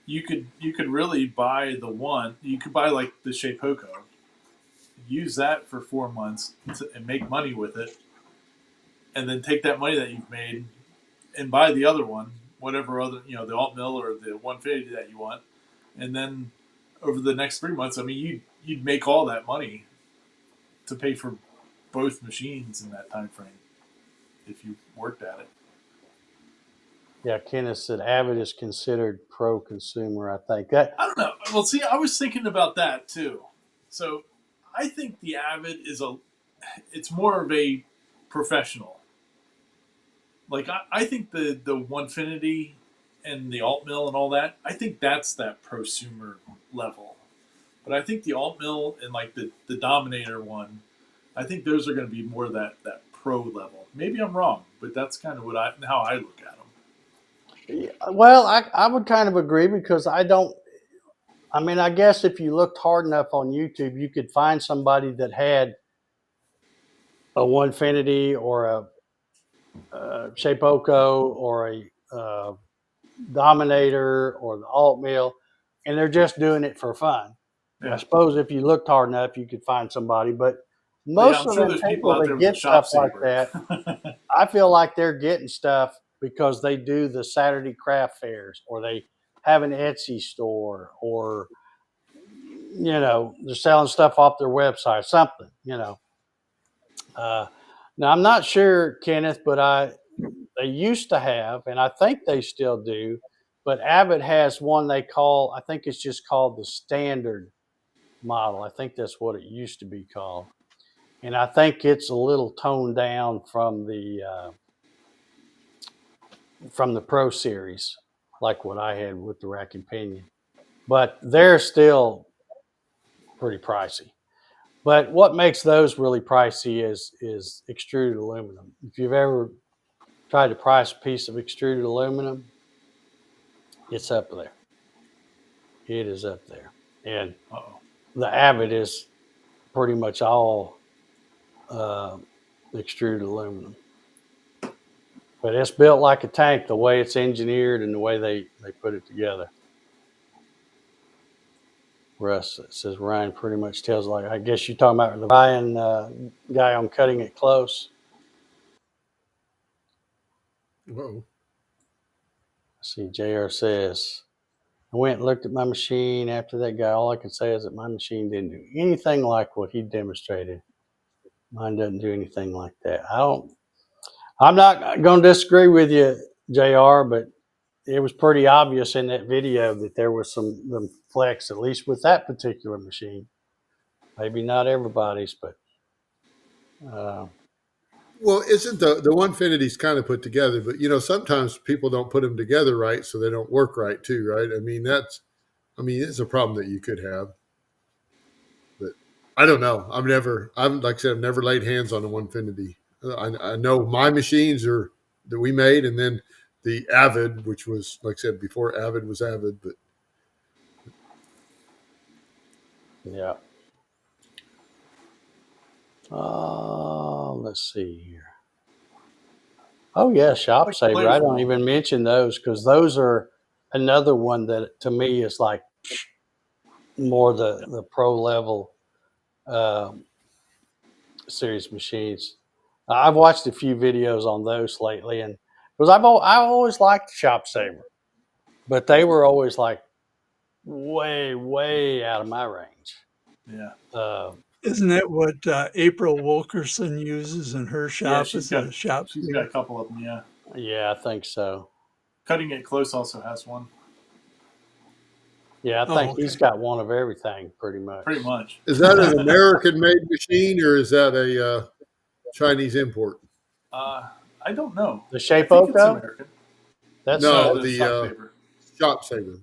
You could really buy the one. You could buy like the Shapeoko, use that for 4 months and make money with it, and then take that money that you've made and buy the other one, whatever other the alt mill or the 150 that you want, and then over the next 3 months, I mean, you'd make all that money to pay for both machines in that time frame if you worked at it. Yeah, Kenneth said Avid is considered pro-consumer. I think that. I don't know. Well, see, I was thinking about that too. So, I think the Avid it's more of a professional. Like I think the Onefinity and the alt mill and all that, I think that's that prosumer level. But I think the alt mill and like the Dominator one, I think those are going to be more that pro level. Maybe I'm wrong, but that's kind of how I look at them. Well, I would kind of agree because I guess if you looked hard enough on YouTube, you could find somebody that had a Onefinity or a Shapeoko or a Dominator or the alt mill, and they're just doing it for fun. Yeah. I suppose if you looked hard enough, you could find somebody, but most of the people that get stuff like that, I feel like they're getting stuff because they do the Saturday craft fairs or they have an Etsy store or, they're selling stuff off their website, something, Now, I'm not sure, Kenneth, but they used to have, and I think they still do, but Avid has one I think it's just called the standard model. I think that's what it used to be called. And I think it's a little toned down from the Pro Series, like what I had with the Rack and Pinion. But they're still pretty pricey. But what makes those really pricey is extruded aluminum. If you've ever tried to price a piece of extruded aluminum, it's up there. It is up there. And the Avid is pretty much all extruded aluminum. But it's built like a tank, the way it's engineered and the way they put it together. Russ says Ryan pretty much tells, like, I guess you're talking about the Ryan guy on Cutting It Close. Whoa. See, JR says, I went and looked at my machine after that guy. All I can say is that my machine didn't do anything like what he demonstrated. Mine doesn't do anything like that. I'm not going to disagree with you, JR, but it was pretty obvious in that video that there was some flex, at least with that particular machine. Maybe not everybody's, but. Well, isn't the Onefinity's kind of put together, but sometimes people don't put them together right, so they don't work right too, right? I mean, it's a problem that you could have. But I don't know. Like I said, I've never laid hands on a Onefinity. I know my machines are that we made, and then the Avid, which was, like I said, before Avid was Avid, but Yeah. Let's see here. Oh yeah, Shop Like Saver. I don't Playful. even mention those because those are another one that to me is like more the pro level series machines. I've watched a few videos on those lately, and because I always liked Shop Saver, but they were always like way out of my range. Yeah. Isn't that what April Wilkerson uses in her shop she's as got a shop? a couple of them. Yeah. Yeah, I think so. Cutting It Close also has one. Yeah, I Oh, think okay. he's got one of everything pretty much. Pretty much. is that an American-made machine or is that a Chinese import? I don't know. The I Shape think it's Oko? American. That's No, the the Shop Saver. Shop Saver.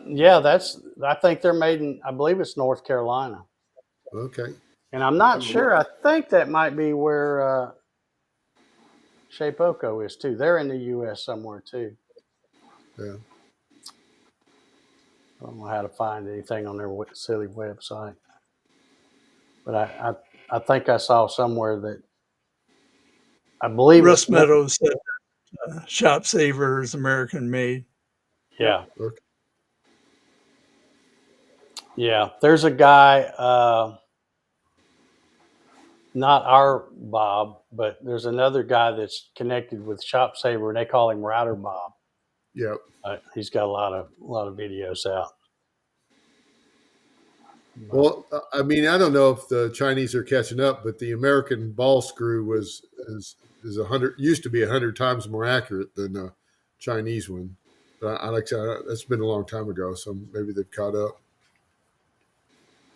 yeah, I think they're made in, I believe it's North Carolina. Okay. And I'm not sure. I think that might be where Shape Oko is too. They're in the U.S. somewhere too. Yeah. I don't know how to find anything on their silly website. But I think I saw somewhere that I believe Russ it's Meadows said Shop Saver is American made. Yeah. Okay. Yeah. There's a guy, not our Bob, but there's another guy that's connected with Shop Saver, and they call him Router Bob. Yeah. He's got a lot of videos out. Well, I mean, I don't know if the Chinese are catching up, but the American ball screw is 100 used to be 100 times more accurate than the Chinese one. But I like I said, that's been a long time ago, so maybe they've caught up.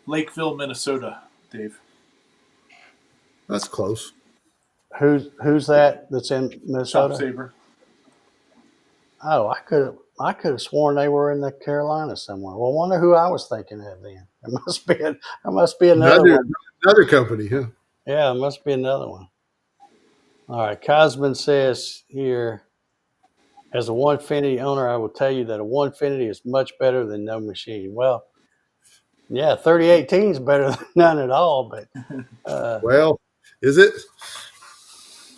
Lakeville, Minnesota, Dave. That's close. Who's that? That's in Minnesota? Shop Saver. Oh, I could have sworn they were in the Carolinas somewhere. Well, I wonder who I was thinking of then. It must be another one. Another company, huh? Yeah, it must be another one. All right, Cosman says here, as a Onefinity owner, I will tell you that a Onefinity is much better than no machine. Well, yeah, 3018 is better than none at all, but Well, is it?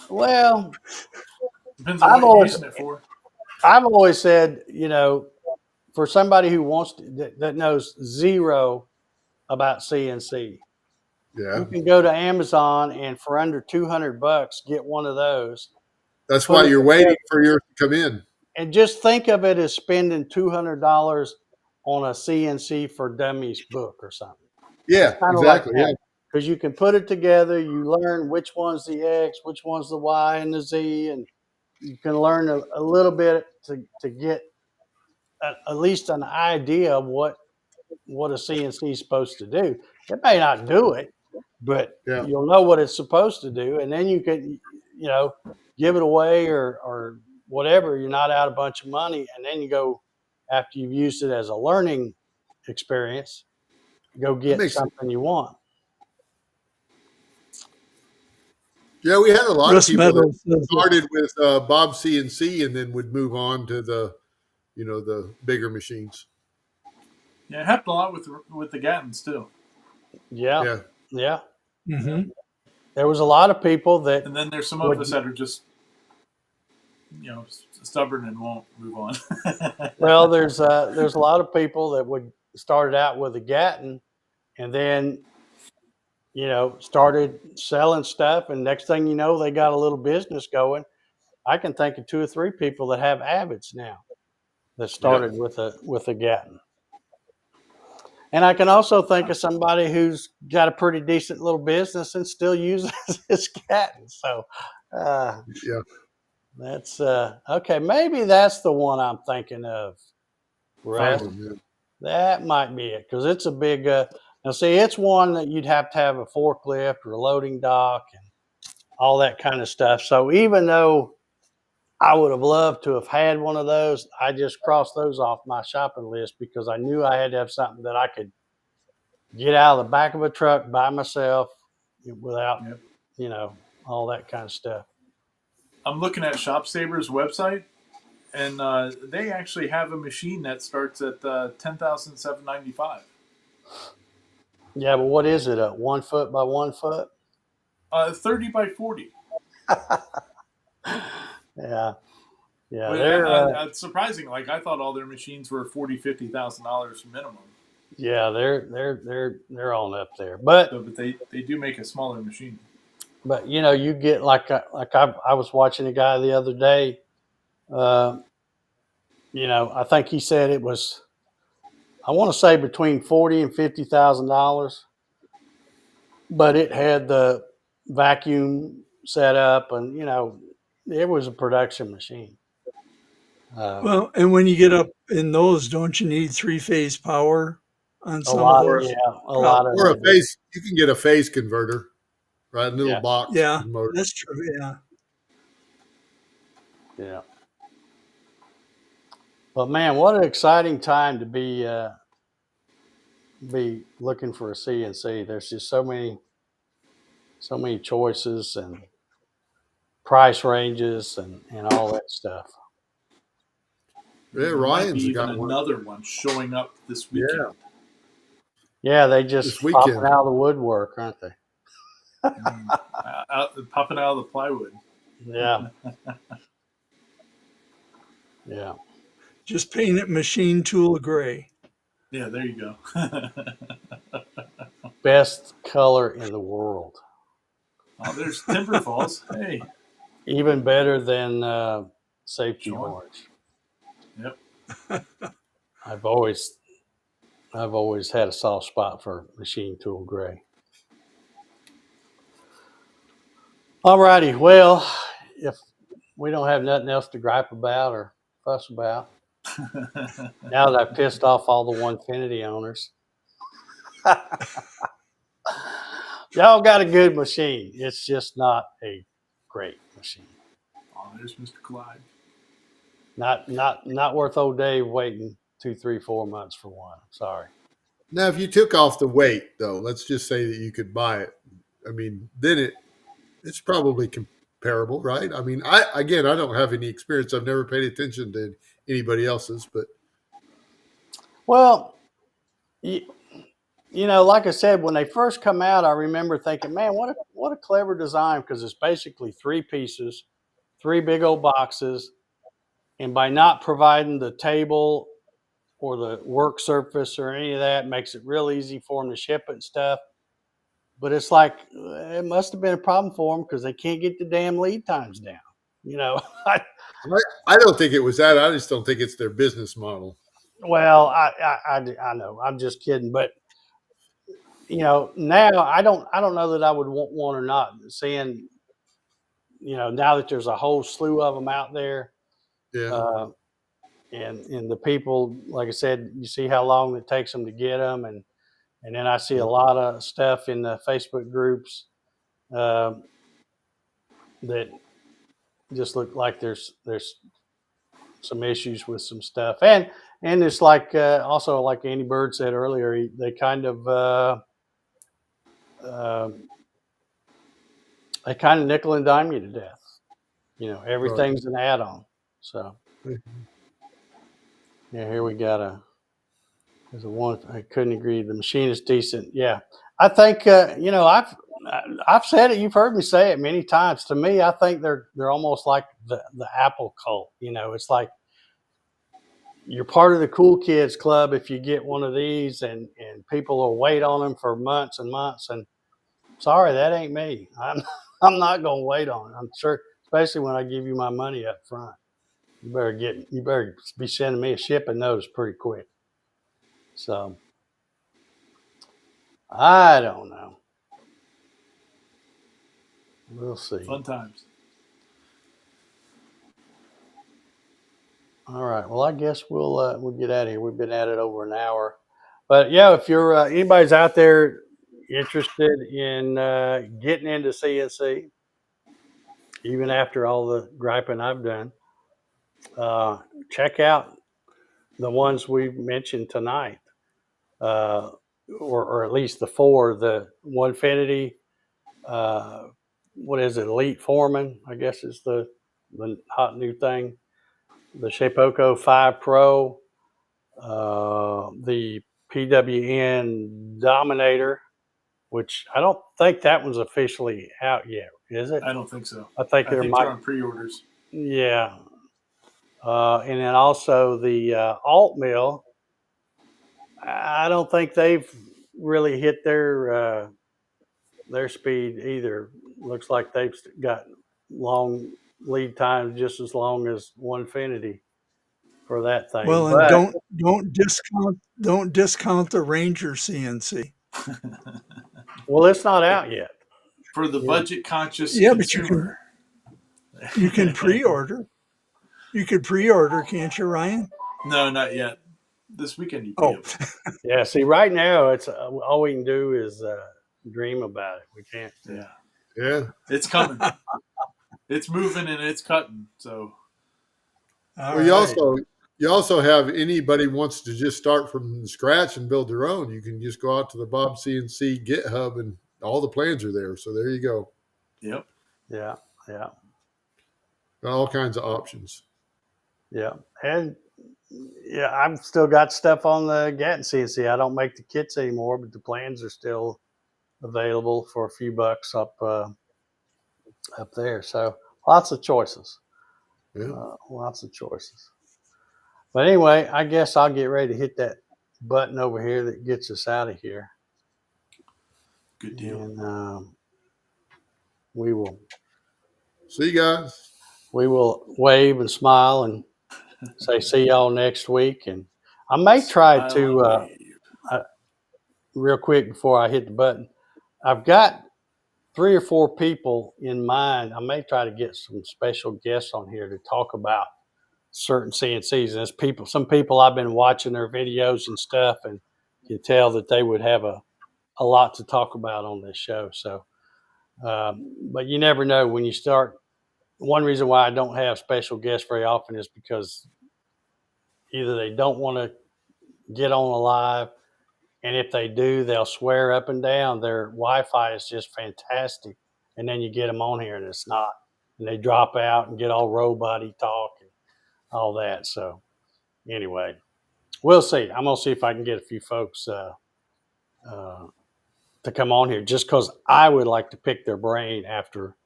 well, Depends on what you're using it for. I've always said, for somebody who wants that knows zero about CNC, Yeah. you can go to Amazon and for under $200 get one of those. That's why you're waiting for yours to come in. And just think of it as spending $200 on a CNC for Dummies book or something. Yeah, exactly. Yeah. Because you can put it together, you learn which one's the X, which one's the Y and the Z, and you can learn a little bit to get at least an idea of what a CNC is supposed to do. It may not do it, but you'll know what it's supposed to do, and then you can, give it away or whatever. You're not out a bunch of money, and then you go after you've used it as a learning experience, go get something you want. Yeah, we had a lot of people that started with Bob CNC and then would move on to the bigger machines. Yeah, it happened a lot with the Gattons too. Yeah. Mm-hmm. There was a lot of people that, and then there's some of us that are just, stubborn and won't move on. Well, there's a lot of people that would started out with a Gatton, and then started selling stuff, and next thing you know, they got a little business going. I can think of 2 or 3 people that have Avids now that started with a Gatton. And I can also think of somebody who's got a pretty decent little business and still uses his Gatton. So, that's okay. Maybe that's the one I'm thinking of. Right? That might be it because it's a big. Now, see, it's one that you'd have to have a forklift or a loading dock and all that kind of stuff. So even though I would have loved to have had one of those, I just crossed those off my shopping list because I knew I had to have something that I could get out of the back of a truck by myself without, Yep. all that kind of stuff. I'm looking at ShopSaver's website, and they actually have a machine that starts at $10,795. Yeah, but what is it? A 1 foot by 1 foot? 30 by 40. Yeah, yeah. But They're it's surprising. Like, I thought all their machines were $40,000-$50,000 minimum. yeah, they're on up there. But But they do make a smaller machine. you get I was watching a guy the other day. Uh, I think he said it was, I want to say between $40,000 and $50,000, but it had the vacuum set up, and it was a production machine. Well, and when you get up in those, don't you need 3-phase power on A some of lot, those? yeah, a lot of Or a it. phase. You can get a phase converter, right? A little Yeah. box. Yeah, motor. that's true. Yeah. Yeah. But man, what an exciting time to be looking for a CNC. There's just so many choices and price ranges and all that stuff. Yeah, There might be Ryan's even got one. another one showing up this weekend. Yeah, they just This weekend. popping out of the woodwork, aren't they? Popping out of the plywood. Yeah. Yeah. Just paint it machine tool gray. Yeah, there you go. Best color in the world. Oh, there's Timber Falls. Hey. Even better than safety Sure. orange. Yep. I've always had a soft spot for machine tool gray. All righty. Well, if we don't have nothing else to gripe about or fuss about, now that I've pissed off all the Onefinity owners, y'all got a good machine. It's just not a great machine. Oh, there's Mr. Clyde. Not worth old Dave waiting 2, 3, 4 months for one. Sorry. Now, if you took off the weight, though, let's just say that you could buy it. I mean, then it's probably comparable, right? I mean, I don't have any experience. I've never paid attention to anybody else's, but Well, like I said, when they first come out, I remember thinking, man, what a clever design, because it's basically 3 pieces, 3 big old boxes, and by not providing the table or the work surface or any of that, makes it real easy for them to ship it and stuff. But it's like, it must have been a problem for them because they can't get the damn lead times down. I don't think it was that. I just don't think it's their business model. Well, I know, I'm just kidding, but now I don't know that I would want one or not. Seeing, now that there's a whole slew of them out there, Yeah. and the people, like I said, you see how long it takes them to get them, and then I see a lot of stuff in the Facebook groups that just look like there's some issues with some stuff, and it's like also like Andy Bird said earlier, they kind of nickel and dime you to death. Everything's an add-on. So yeah, here we got there's a one. I couldn't agree. The machine is decent. Yeah, I think I've said it. You've heard me say it many times. To me, I think they're almost like the Apple cult. It's like you're part of the cool kids club if you get one of these, and people will wait on them for months and months. And sorry, that ain't me. I'm not gonna wait on it. I'm sure, especially when I give you my money up front. You better be sending me a shipping notice pretty quick. So I don't know. We'll see. Fun times. All right. Well, I guess we'll get out of here. We've been at it over an hour, but yeah, if you're anybody's out there interested in getting into CNC, even after all the griping I've done, check out the ones we've mentioned tonight. or at least the 4, the Onefinity, what is it, Elite Foreman, I guess is the hot new thing, the Shapeoko 5 Pro, the PWN Dominator, which I don't think that one's officially out yet, is it? I don't think so. I think they're on pre-orders. Yeah. And then also the alt mill. I don't think they've really hit their speed either. Looks like they've got long lead times, just as long as Onefinity for that thing. Well, and don't discount the Ranger CNC. Well, it's not out yet. For the budget conscious consumer. But you can pre-order. You could pre-order, can't you, Ryan? No, not yet. This weekend you can. Yeah, see, right now it's all we can do is dream about it. We can't. Yeah. It's coming. It's moving and it's cutting. So you also have anybody wants to just start from scratch and build their own. You can just go out to the Bob CNC GitHub and all the plans are there. So there you go. Yep. Yeah. Got all kinds of options. Yeah. And I've still got stuff on the Gatton CNC. I don't make the kits anymore, but the plans are still available for a few bucks up there. So lots of choices. Yeah. Lots of choices. But anyway, I guess I'll get ready to hit that button over here that gets us out of here. Good deal. And we will see you guys. We will wave and smile and say, see y'all next week. And I may try to, real quick before I hit the button, I've got 3 or 4 people in mind. I may try to get some special guests on here to talk about certain CNCs. And some people I've been watching their videos and stuff and can tell that they would have a lot to talk about on this show. So, but you never know when you start. One reason why I don't have special guests very often is because either they don't want to get on a live, and if they do, they'll swear up and down their Wi-Fi is just fantastic, and then you get them on here and it's not, and they drop out and get all robot-y talk and all that. So anyway, we'll see. I'm gonna see if I can get a few folks to come on here, just because I would like to pick their brain after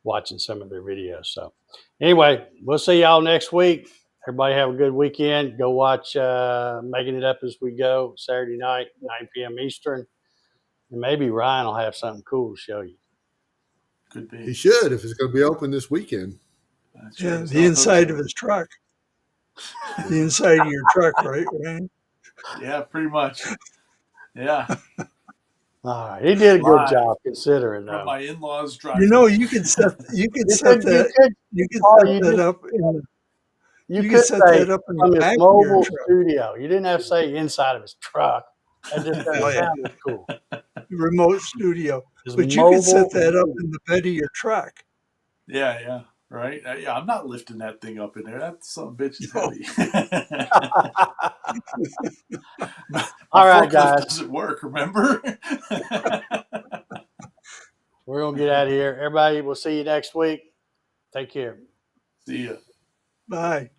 watching some of their videos. So anyway, we'll see y'all next week. Everybody have a good weekend. Go watch Making It Up As We Go Saturday night, 9 p.m. Eastern. And maybe Ryan will have something cool to show you. Could be. He should, if it's going to be open this weekend. Yeah, the inside of his truck. The inside of your truck, right, Ryan? Yeah, pretty much. Yeah. All right. He did a good job considering that. My in-laws drive. You could set that up in you could set that up in the back of your truck. Studio. You didn't have to say inside of his truck. That just sounded cool. Remote studio. But you could set that up in the bed of your truck. Yeah, right. Yeah, I'm not lifting that thing up in there. That some bitch is heavy. All right, guys. Doesn't work. Remember? We're gonna get out of here. Everybody, we'll see you next week. Take care. See ya. Bye.